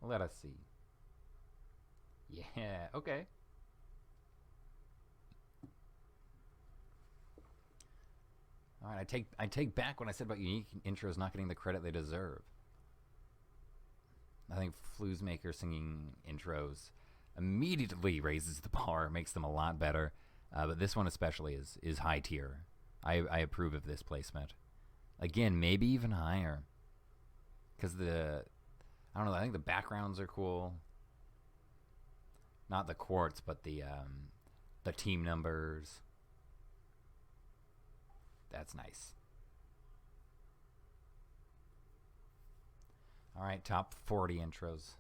Let us see. Yeah, okay. All right, I take back what I said about unique intros not getting the credit they deserve. I think Fluesmaker singing intros immediately raises the bar, makes them a lot better. But this one especially is high tier. I approve of this placement. Again, maybe even higher. Because I don't know, I think the backgrounds are cool. Not the quartz, but the team numbers. That's nice. All right, top 40 intros.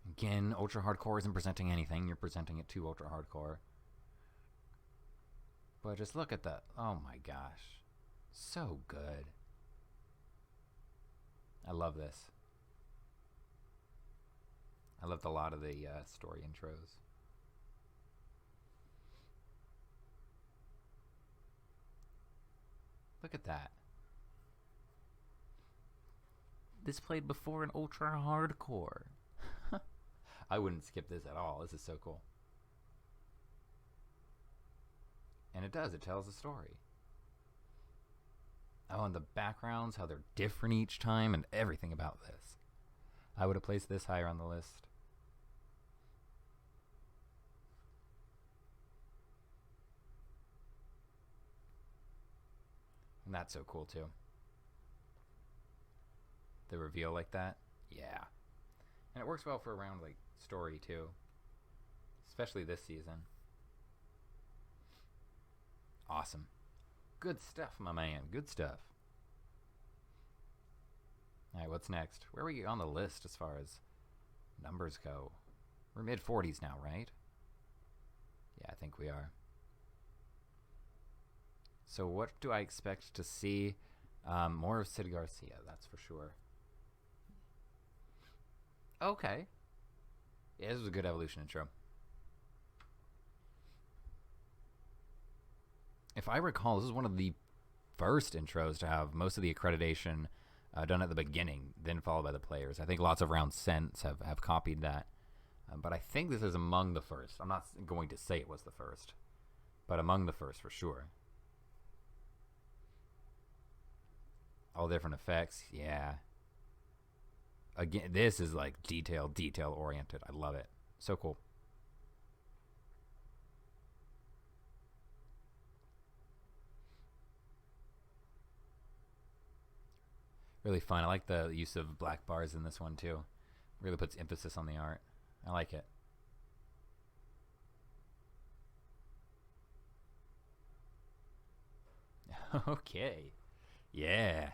Again, ultra hardcore isn't presenting anything. You're presenting it to ultra hardcore. But just look at that. Oh my gosh. So good. I love this. I loved a lot of the story intros. Look at that. This played before an ultra hardcore. I wouldn't skip this at all. This is so cool. And it does. It tells a story. Oh, and the backgrounds, how they're different each time, and everything about this. I would have placed this higher on the list. And that's so cool, too. The reveal like that. Yeah. And it works well for a round like story, too. Especially this season. Awesome. Good stuff, my man. Good stuff. Alright, what's next? Where are we on the list as far as numbers go? We're mid-40s now, right? Yeah, I think we are. So what do I expect to see? More of Sid Garcia, that's for sure. Okay. Yeah, this was a good evolution intro. If I recall, this is one of the first intros to have most of the accreditation done at the beginning, then followed by the players. I think lots of rounds since have copied that. But I think this is among the first. I'm not going to say it was the first, but among the first for sure. all the different effects. Yeah. Again, this is like detail oriented. I love it. So cool. Really fun. I like the use of black bars in this one too. Really puts emphasis on the art. I like it. Okay. Yeah.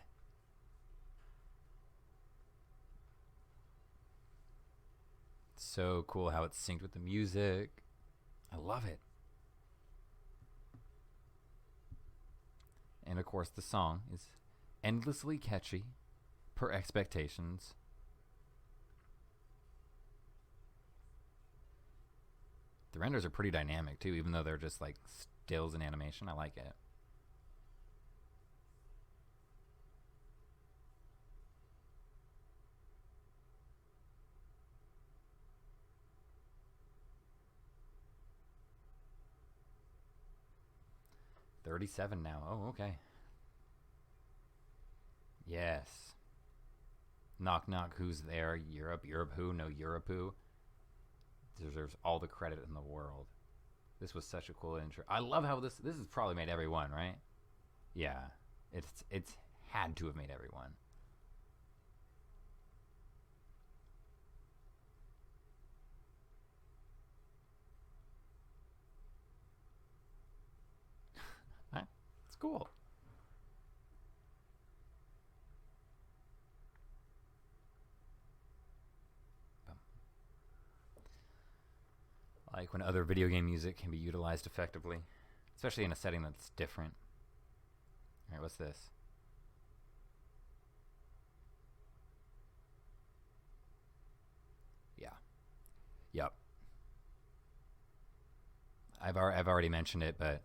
So cool how it's synced with the music. I love it. And of course, the song is endlessly catchy per expectations. The renders are pretty dynamic too, even though they're just like stills and animation. I like it. $37 now. Oh, okay. Yes. Knock knock, who's there? Europe. Europe who? No Europe who. Deserves all the credit in the world. This was such a cool intro. I love how this has probably made everyone, right? Yeah. It's had to have made everyone. It's cool. Like when other video game music can be utilized effectively, especially in a setting that's different. All right, what's this? Yeah. Yep. I've already mentioned it, but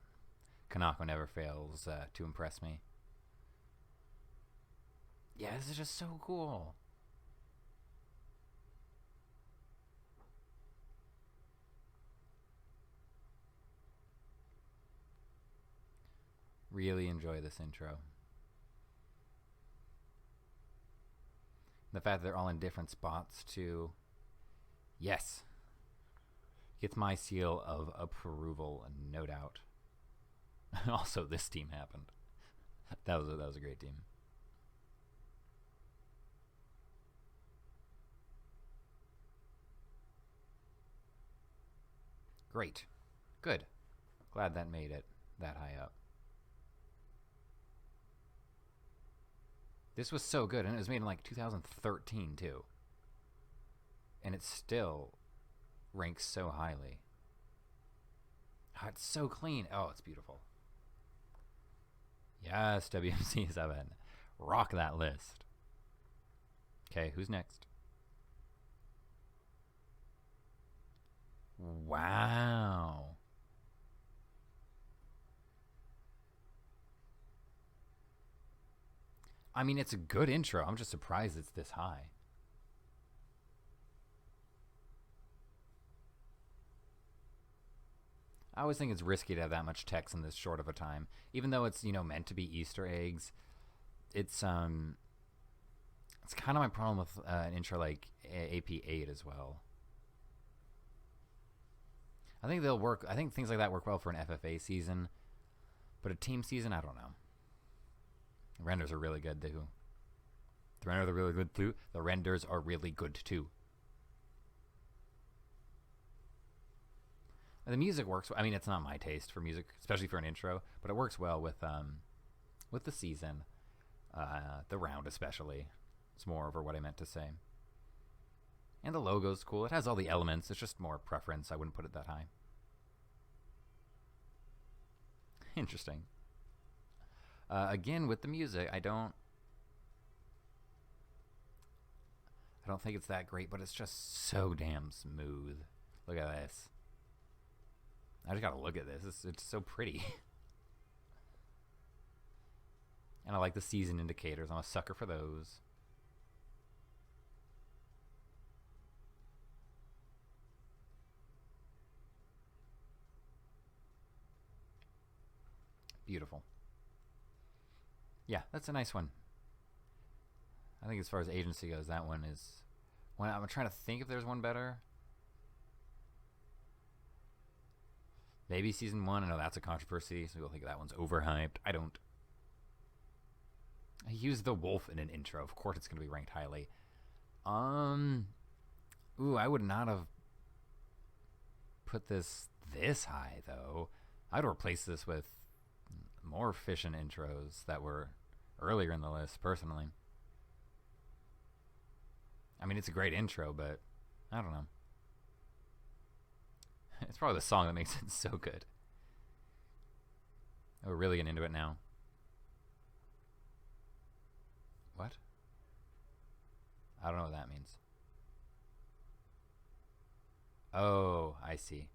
Kanako never fails to impress me. Yeah, this is just so cool. Really enjoy this intro. The fact that they're all in different spots too. Yes. Gets my seal of approval, no doubt. Also, this team happened. That was a great team. Great. Good. Glad that made it that high up. This was so good, and it was made in like 2013 too. And it still ranks so highly. Oh, it's so clean. Oh, it's beautiful. Yes, WMC7. Rock that list. Okay, who's next? Wow. I mean, it's a good intro. I'm just surprised it's this high. I always think it's risky to have that much text in this short of a time. Even though it's, meant to be Easter eggs, it's kind of my problem with an intro like AP8 as well. I think they'll work. I think things like that work well for an FFA season, but a team season, I don't know. The renders are really good too. The renders are really good too. The renders are really good too. The music works. I mean, it's not my taste for music, especially for an intro, but it works well with the season, the round especially. It's more over what I meant to say. And the logo's cool. It has all the elements. It's just more preference. I wouldn't put it that high. Interesting. Again, with the music, I don't think it's that great, but it's just so damn smooth. Look at this. I just gotta look at this. It's so pretty. And I like the season indicators. I'm a sucker for those. Beautiful. Yeah, that's a nice one. I think as far as agency goes, that one is. When I'm trying to think if there's one better. Maybe season 1. I know that's a controversy. Some people think that one's overhyped. I don't. He used the wolf in an intro. Of course, it's going to be ranked highly. Ooh, I would not have put this high though. I'd replace this with more efficient intros that were earlier in the list. Personally, I mean, it's a great intro, but I don't know. It's probably the song that makes it so good. Oh, we're really getting into it now. What? I don't know what that means. Oh, I see.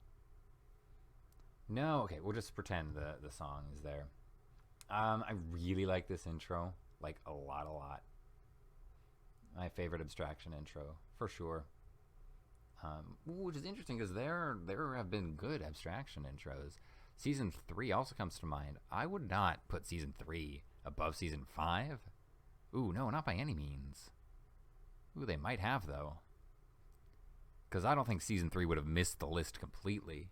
No, okay, we'll just pretend the song is there. I really like this intro, like a lot. My favorite abstraction intro, for sure. Which is interesting because there have been good abstraction intros. Season 3 also comes to mind. I would not put Season 3 above Season 5. Ooh, no, not by any means. Ooh, they might have, though. Because I don't think Season 3 would have missed the list completely.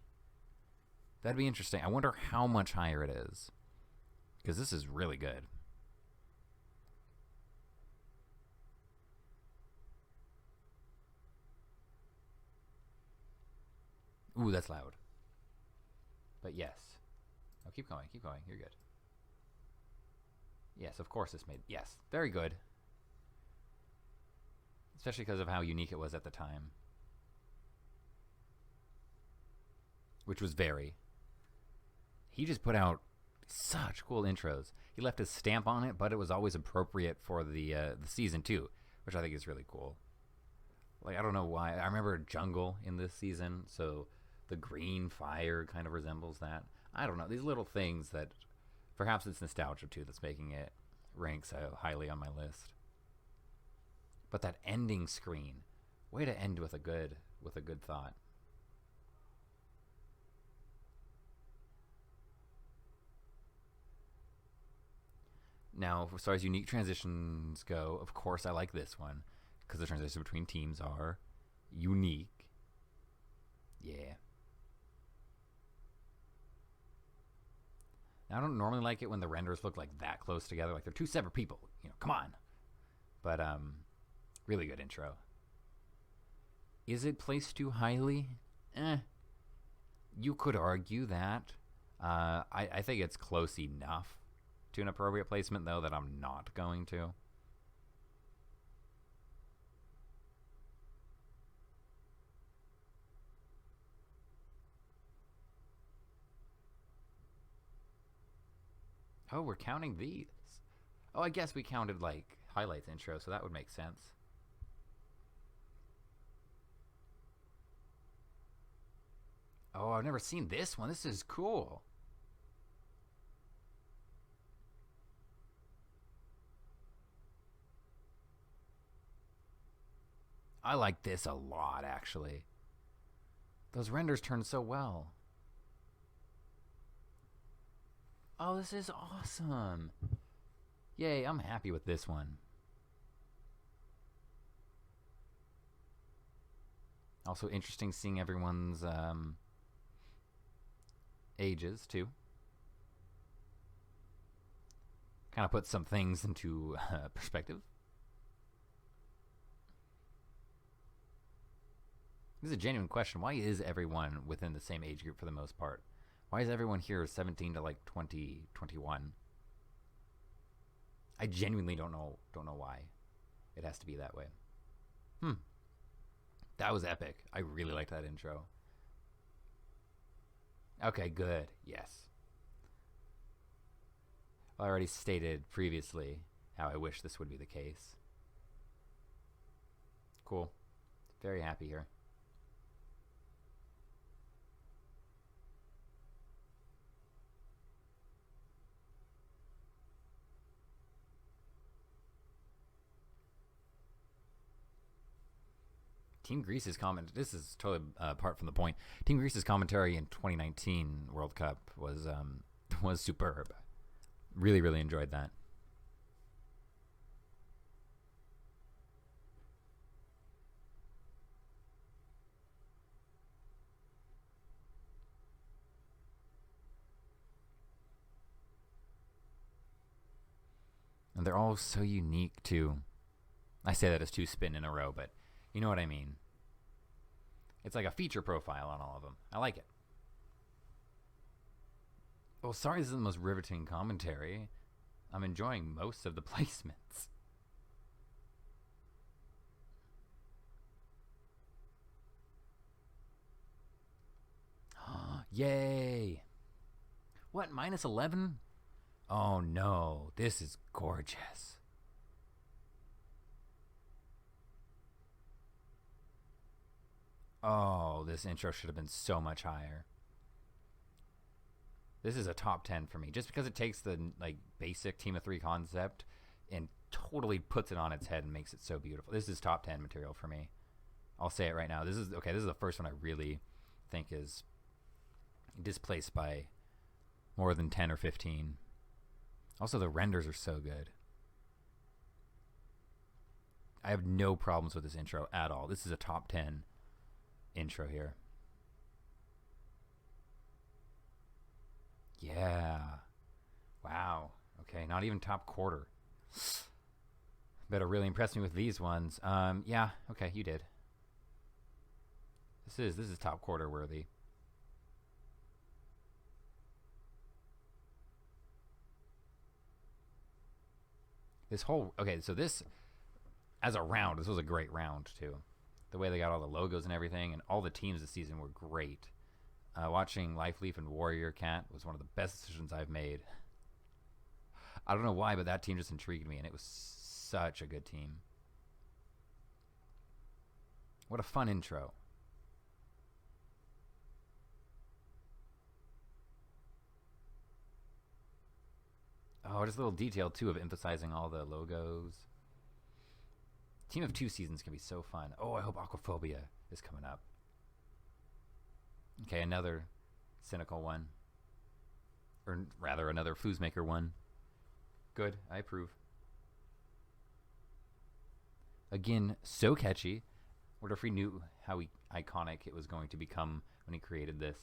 That'd be interesting. I wonder how much higher it is. Because this is really good. Ooh, that's loud. But yes. Oh, keep going. You're good. Yes, of course this made... Yes, very good. Especially because of how unique it was at the time. Which was very. He just put out such cool intros. He left his stamp on it, but it was always appropriate for the season too, which I think is really cool. Like, I don't know why. I remember Jungle in this season, so the green fire kind of resembles that. I don't know. These little things that perhaps it's nostalgia too that's making it rank so highly on my list. But that ending screen, way to end with a good thought. Now, as far as unique transitions go, of course I like this one because the transitions between teams are unique. Yeah. Now, I don't normally like it when the renders look like that close together, like they're two separate people. You know, come on. But really good intro. Is it placed too highly? You could argue that. I think it's close enough to an appropriate placement, though, that I'm not going to. Oh, we're counting these. Oh, I guess we counted, like, highlights intro, so that would make sense. Oh, I've never seen this one. This is cool. I like this a lot, actually. Those renders turn so well. Oh, this is awesome. Yay, I'm happy with this one. Also interesting seeing everyone's ages, too. Kind of put some things into perspective. This is a genuine question. Why is everyone within the same age group for the most part? Why is everyone here 17 to like 20, 21? I genuinely don't know why it has to be that way. That was epic. I really liked that intro. Okay, good. Yes. I already stated previously how I wish this would be the case. Cool. Very happy here. Team Greece's comment. This is totally apart from the point. Team Greece's commentary in 2019 World Cup was superb. Really enjoyed that. And they're all so unique, too. I say that as 2 spin in a row, but you know what I mean. It's like a feature profile on all of them. I like it. Well, sorry this isn't the most riveting commentary. I'm enjoying most of the placements. Yay! What, minus 11? Oh no, this is gorgeous. Oh, this intro should have been so much higher. This is a top 10 for me, just because it takes the like basic Team of 3 concept and totally puts it on its head and makes it so beautiful. This is top 10 material for me. I'll say it right now. This is the first one I really think is displaced by more than 10 or 15. Also, the renders are so good. I have no problems with this intro at all. This is a top 10 intro here. Yeah. Wow. Okay, not even top quarter. Better really impress me with these ones. Yeah, okay, you did. This is top quarter worthy. This whole, okay, so this, as a round, this was a great round, too. The way they got all the logos and everything, and all the teams this season were great. Watching Life Leaf and Warrior Cat was one of the best decisions I've made. I don't know why, but that team just intrigued me, and it was such a good team. What a fun intro. Oh, just a little detail, too, of emphasizing all the logos. Team of 2 seasons can be so fun. Oh, I hope Aquaphobia is coming up. Okay, another cynical one. Or rather, another Foosmaker one. Good, I approve. Again, so catchy. What if we knew how iconic it was going to become when he created this?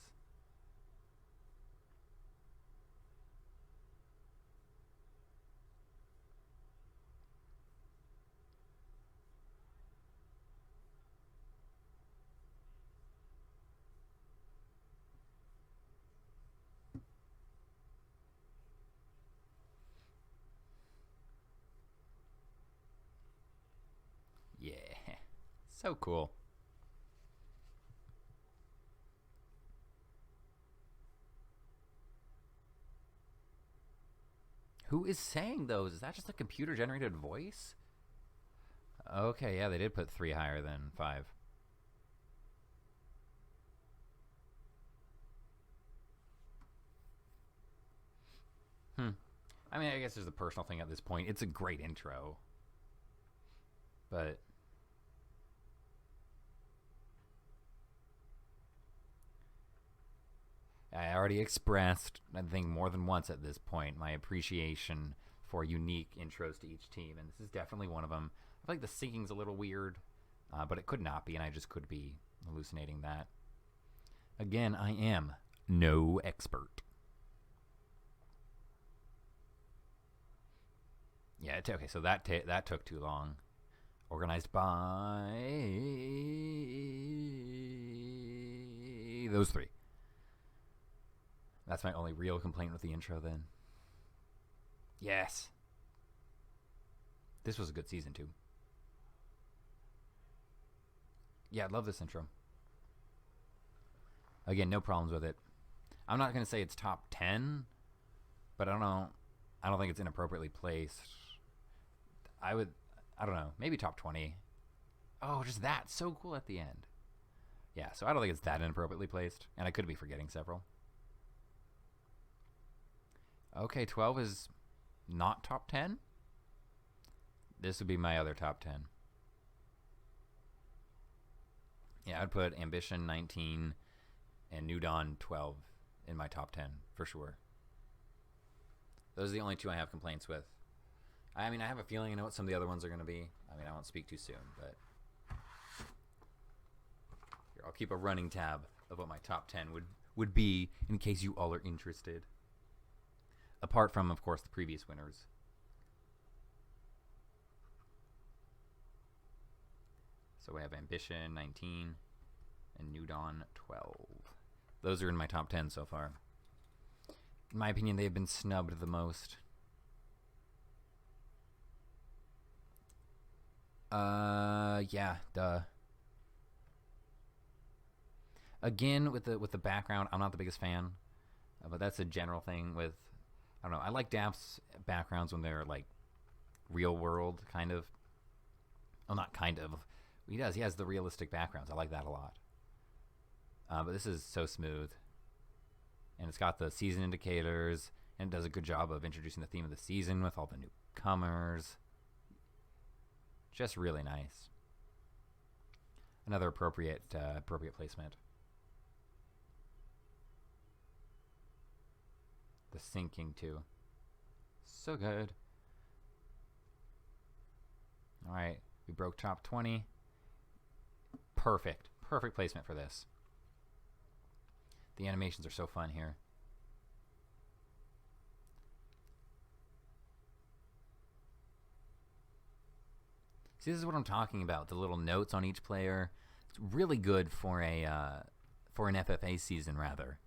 Yeah, so cool. Who is saying those? Is that just a computer-generated voice? Okay, yeah, they did put 3 higher than 5. I mean, I guess there's a personal thing at this point. It's a great intro. But I already expressed, I think more than once at this point, my appreciation for unique intros to each team, and this is definitely one of them. I feel like the syncing's a little weird, but it could not be, and I just could be hallucinating that. Again, I am no expert. Yeah, okay, so that took too long. Organized by those 3. That's my only real complaint with the intro then. Yes. This was a good season too. Yeah, I love this intro. Again, no problems with it. I'm not going to say it's top 10, but I don't know. I don't think it's inappropriately placed. I don't know, maybe top 20. Oh, just that. So cool at the end. Yeah, so I don't think it's that inappropriately placed, and I could be forgetting several. Okay, 12 is not top 10. This would be my other top 10. Yeah, I'd put Ambition 19 and New Dawn 12 in my top 10 for sure. Those are the only 2 I have complaints with. I mean, I have a feeling I know what some of the other ones are going to be. I mean, I won't speak too soon, but here, I'll keep a running tab of what my top 10 would be in case you all are interested. Apart from, of course, the previous winners. So we have Ambition 19 and New Dawn 12. Those are in my top 10 so far. In my opinion, they've been snubbed the most. Yeah, duh. Again, with the background, I'm not the biggest fan, but that's a general thing with, I don't know, I like Daft's backgrounds when they're like real world kind of. Well, not kind of. He has the realistic backgrounds. I like that a lot. But this is so smooth. And it's got the season indicators, and it does a good job of introducing the theme of the season with all the newcomers. Just really nice. Another appropriate placement. The syncing too. So good. Alright, we broke top 20. Perfect. Perfect placement for this. The animations are so fun here. See, this is what I'm talking about. The little notes on each player. It's really good for an FFA season, rather.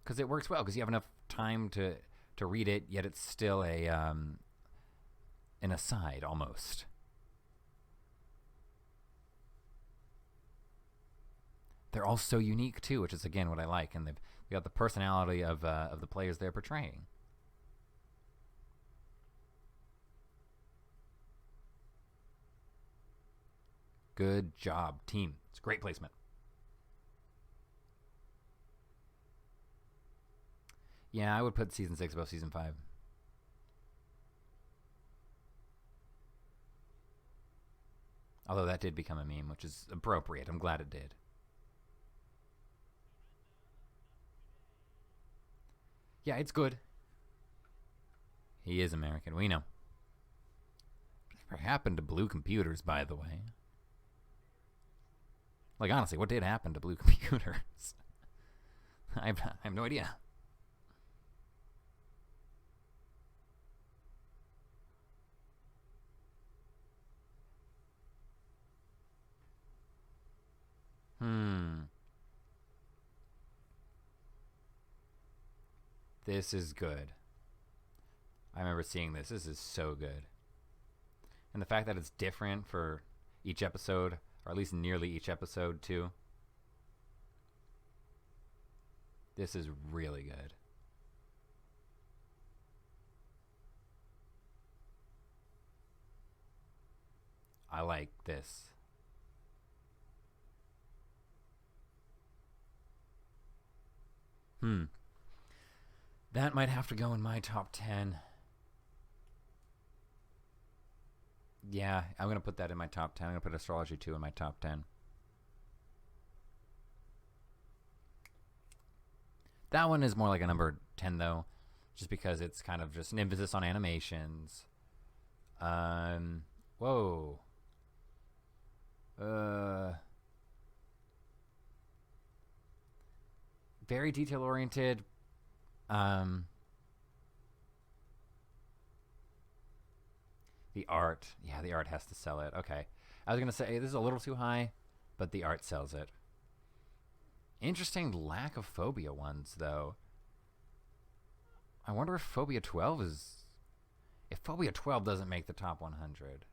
Because it works well, because you have enough time to read it, yet it's still an aside, almost. They're all so unique, too, which is, again, what I like. And they've got the personality of the players they're portraying. Good job, team. It's a great placement. Yeah, I would put Season 6 above Season 5. Although that did become a meme, which is appropriate. I'm glad it did. Yeah, it's good. He is American, we know. Whatever happened to blue computers, by the way? Like, honestly, what did happen to blue computers? I have no idea. This is good. I remember seeing this. This is so good. And the fact that it's different for each episode, or at least nearly each episode, too. This is really good. I like this. That might have to go in my top 10. Yeah, I'm going to put that in my top 10. I'm going to put Astrology 2 in my top 10. That one is more like a number 10, though, just because it's kind of just an emphasis on animations. Whoa. Very detail-oriented. The art. Yeah, the art has to sell it. Okay. I was going to say, this is a little too high, but the art sells it. Interesting lack of Phobia ones, though. I wonder if Phobia 12 is... If Phobia 12 doesn't make the top 100.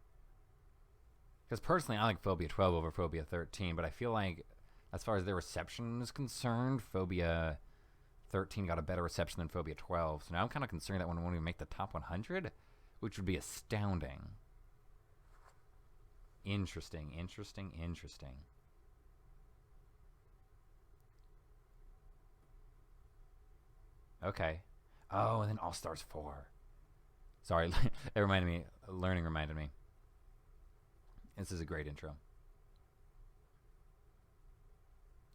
Because personally, I like Phobia 12 over Phobia 13, but I feel like, as far as their reception is concerned, Phobia 13 got a better reception than Phobia 12. So now I'm kind of concerned that one won't even make the top 100, which would be astounding. Interesting, interesting, interesting. Okay. Oh, and then All Stars 4. Sorry, it reminded me. Learning reminded me. This is a great intro.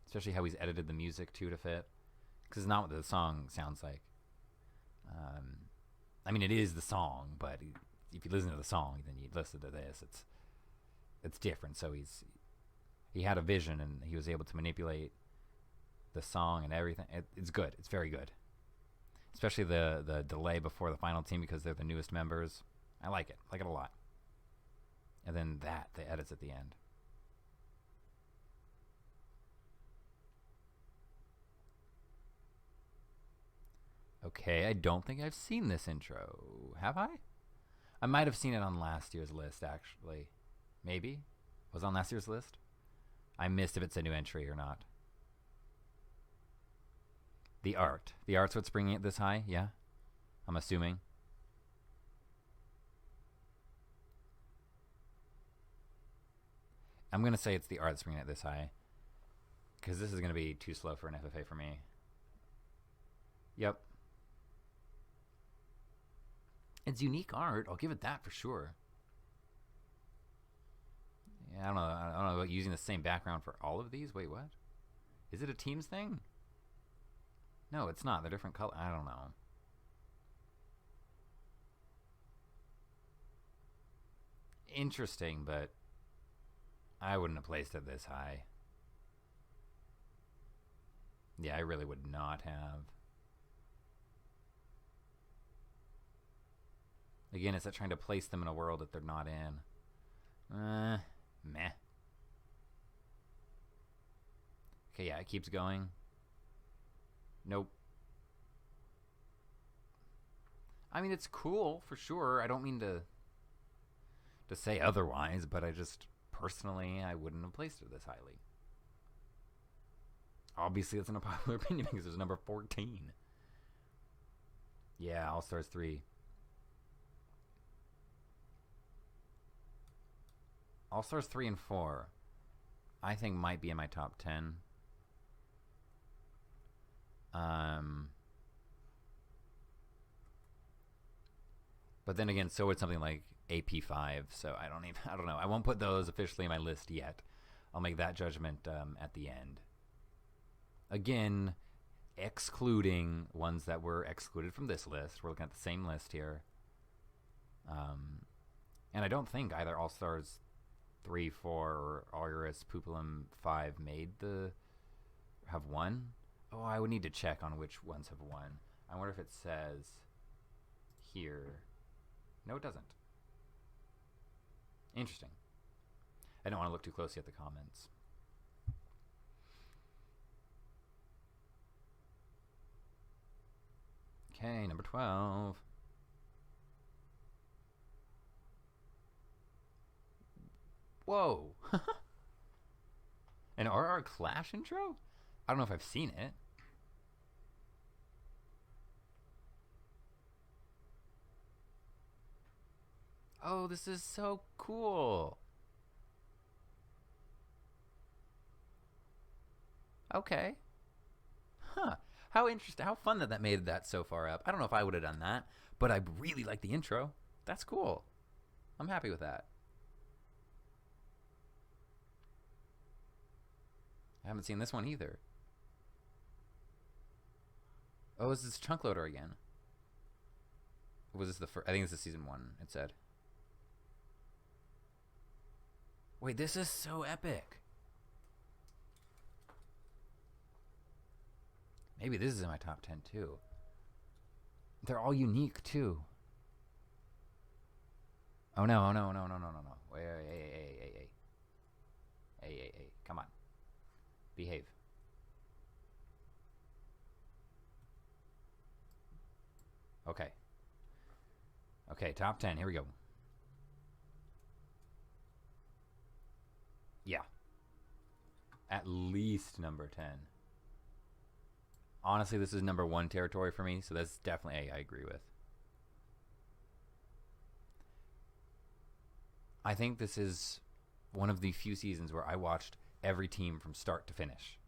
Especially how he's edited the music, too, to fit. Because it's not what the song sounds like. I mean, it is the song, but if you listen to the song, then you listen to this. It's different. So he had a vision, and he was able to manipulate the song and everything. It's good. It's very good. Especially the delay before the final team, because they're the newest members. I like it. I like it a lot. And then the edits at the end. Okay, I don't think I've seen this intro. Have I? I might have seen it on last year's list, actually. Maybe? Was it on last year's list? I missed if it's a new entry or not. The art. The art's what's bringing it this high? Yeah? I'm assuming. I'm going to say it's the art that's bringing it this high. Because this is going to be too slow for an FFA for me. Yep. It's unique art. I'll give it that for sure. Yeah, I don't know about using the same background for all of these. Wait, what? Is it a Teams thing? No, it's not. They're different color. I don't know. Interesting, but I wouldn't have placed it this high. Yeah, I really would not have. Again, it's that trying to place them in a world that they're not in. Meh. Okay, yeah, it keeps going. Nope. I mean, it's cool for sure. I don't mean to say otherwise, but I just personally I wouldn't have placed it this highly. Obviously, that's an unpopular opinion because it's number 14. Yeah, All Stars 3. All Stars 3 and 4, I think might be in my top 10. But then again, so would something like AP5. So I don't know. I won't put those officially in my list yet. I'll make that judgment at the end. Again, excluding ones that were excluded from this list. We're looking at the same list here. And I don't think either All Stars 3, 4, or Auguras Pupillum 5 have won. Oh, I would need to check on which ones have won. I wonder if it says here. No, it doesn't. Interesting. I don't want to look too closely at the comments. Okay, number 12. Whoa. An RR Clash intro? I don't know if I've seen it. Oh, this is so cool. Okay. Huh. How interesting. How fun that made that so far up. I don't know if I would have done that, but I really like the intro. That's cool. I'm happy with that. I haven't seen this one either. Oh, is this Chunk Loader again? Was this the first? I think this is season 1, it said. Wait, this is so epic. Maybe this is in my top 10 too. They're all unique too. Oh no, oh no, no, no, no, no, no. Wait, hey. Come on. Behave. Okay. Okay, top 10. Here we go. Yeah. At least number 10. Honestly, this is number 1 territory for me, so that's definitely I agree with. I think this is one of the few seasons where I watched every team from start to finish.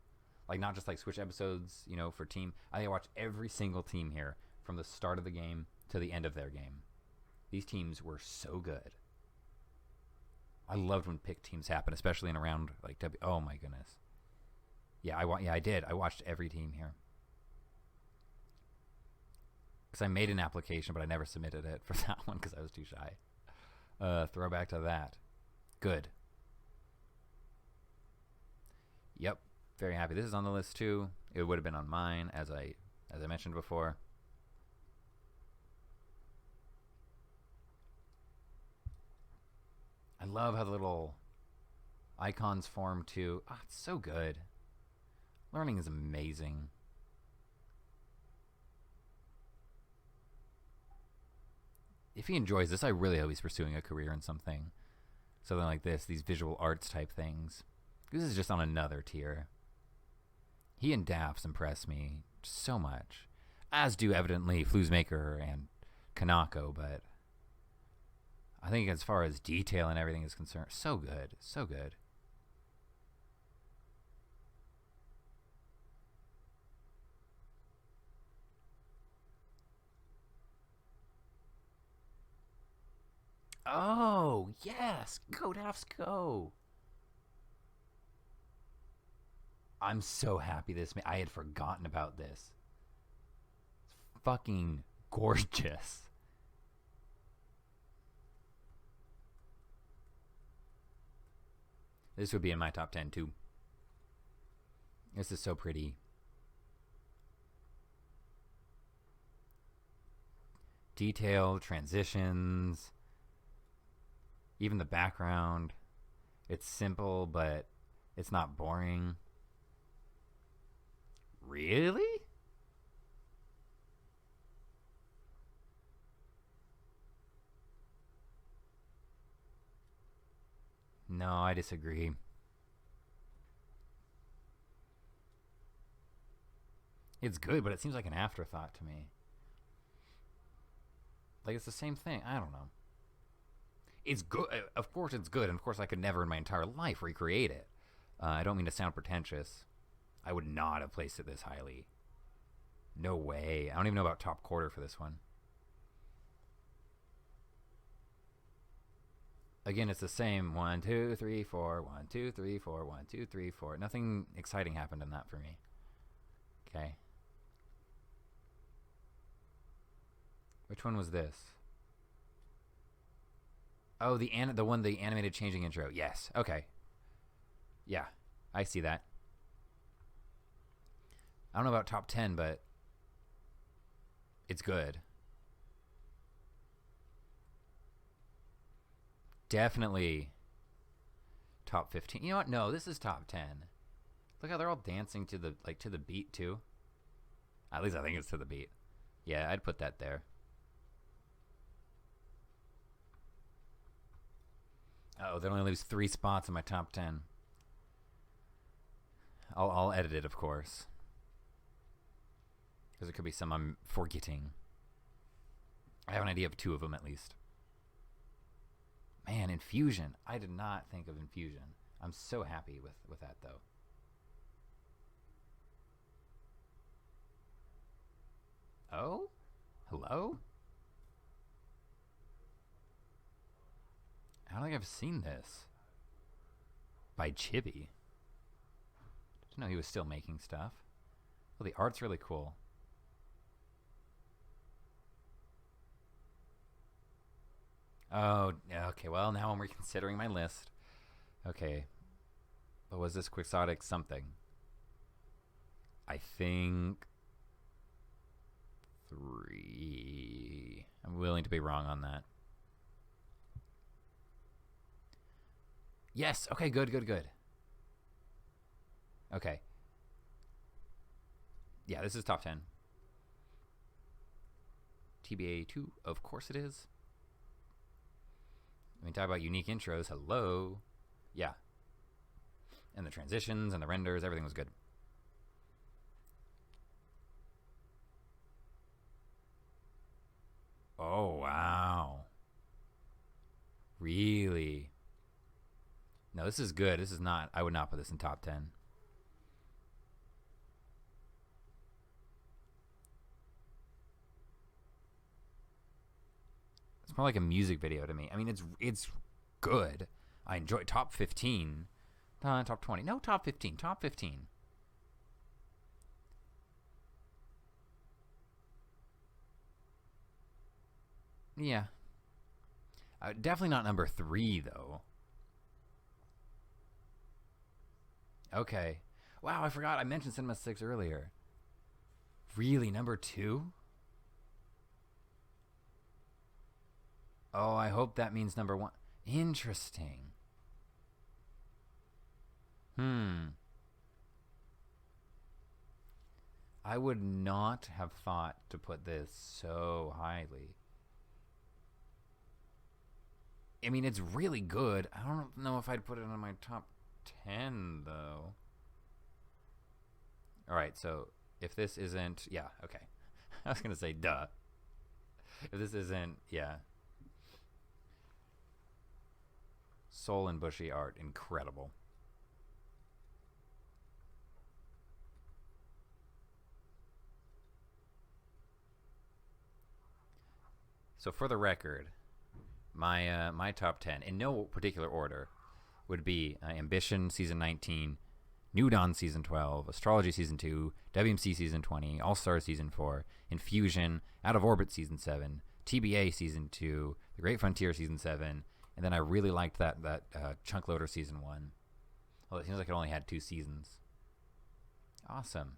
Like, not just like switch episodes, you know, for team. I watched every single team here from the start of the game to the end of their game. These teams were so good. I loved when pick teams happen, especially in a round like W. Oh my goodness. Yeah, I did. I watched every team here. Because I made an application, but I never submitted it for that one because I was too shy. Throwback to that. Good. Yep, very happy. This is on the list too. It would have been on mine, as I mentioned before. I love how the little icons form too. Ah, it's so good. Learning is amazing. If he enjoys this, I really hope he's pursuing a career in something like this, these visual arts type things. This is just on another tier. He and Daphs impress me so much, as do evidently Floozemaker and Kanako, but I think as far as detail and everything is concerned, so good, so good. Oh, yes. Go, Daphs, go. I'm so happy this I had forgotten about this. It's fucking gorgeous. This would be in my top 10 too. This is so pretty. Detail, transitions, even the background. It's simple, but it's not boring. Really? No, I disagree. It's good, but it seems like an afterthought to me. Like, it's the same thing. I don't know. It's good. Of course it's good, and of course I could never in my entire life recreate it. I don't mean to sound pretentious. I would not have placed it this highly. No way. I don't even know about top quarter for this one. Again, it's the same 1, 2, 3, 4, 1, 2, 3, 4, 1, 2, 3, 4. Nothing exciting happened in that for me. Okay. Which one was this? Oh, the animated changing intro. Yes. Okay. Yeah, I see that. I don't know about top 10, but it's good. Definitely top 15. You know what? No, this is top 10. Look how they're all dancing to the beat too. At least I think it's to the beat. Yeah, I'd put that there. Oh, that only leaves 3 spots in my top 10. I'll edit it, of course, because there could be some I'm forgetting. I have an idea of 2 of them at least. Man, Infusion. I did not think of Infusion. I'm so happy with that, though. Oh? Hello? I don't think I've seen this. By Chibi. Didn't know he was still making stuff. Well, the art's really cool. Oh, okay. Well, now I'm reconsidering my list. Okay. What was this? Quixotic something. I think 3. I'm willing to be wrong on that. Yes. Okay, good. Okay. Yeah, this is top 10. TBA 2, of course it is. I mean, talk about unique intros. Hello. Yeah. And the transitions and the renders, everything was good. Oh, wow. Really? No, this is good. This is not, I would not put this in top 10. It's more like a music video to me. I mean, it's good. I enjoy top 15. Top 20. No, top 15. Top 15. Yeah. Definitely not number 3, though. Okay. Wow, I forgot. I mentioned Cinema 6 earlier. Really? Number 2? Oh, I hope that means number 1. Interesting. I would not have thought to put this so highly. I mean, it's really good. I don't know if I'd put it in my top 10, though. All right, so if this isn't... Yeah, okay. I was going to say, duh. If this isn't... Yeah. Soul and bushy art, incredible. So for the record, my top 10, in no particular order, would be Ambition Season 19, New Dawn Season 12, Astrology Season 2, WMC Season 20, All-Star Season 4, Infusion, Out of Orbit Season 7, TBA Season 2, The Great Frontier Season 7, and then I really liked that Chunk Loader Season 1. Well, it seems like it only had 2 seasons. Awesome.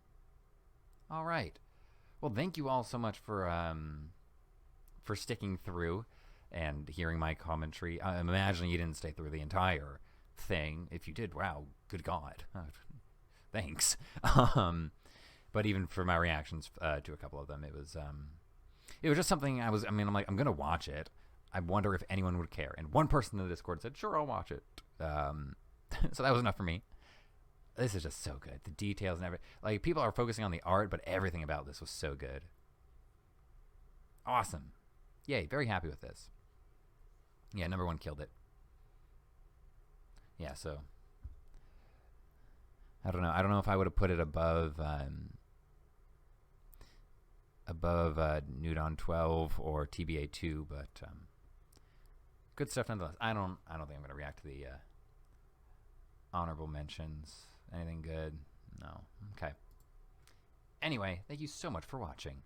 All right. Well, thank you all so much for sticking through and hearing my commentary. I'm imagining you didn't stay through the entire thing. If you did, wow, good God. Thanks. But even for my reactions to a couple of them, it was just something I'm like, I'm going to watch it. I wonder if anyone would care. And one person in the Discord said, sure, I'll watch it. So that was enough for me. This is just so good. The details and everything. Like, people are focusing on the art, but everything about this was so good. Awesome. Yay, very happy with this. Yeah, number 1 killed it. Yeah, so I don't know if I would have put it above New Dawn 12 or TBA 2, but good stuff nonetheless. I don't think I'm going to react to the honorable mentions. Anything good? No. Okay. Anyway, thank you so much for watching.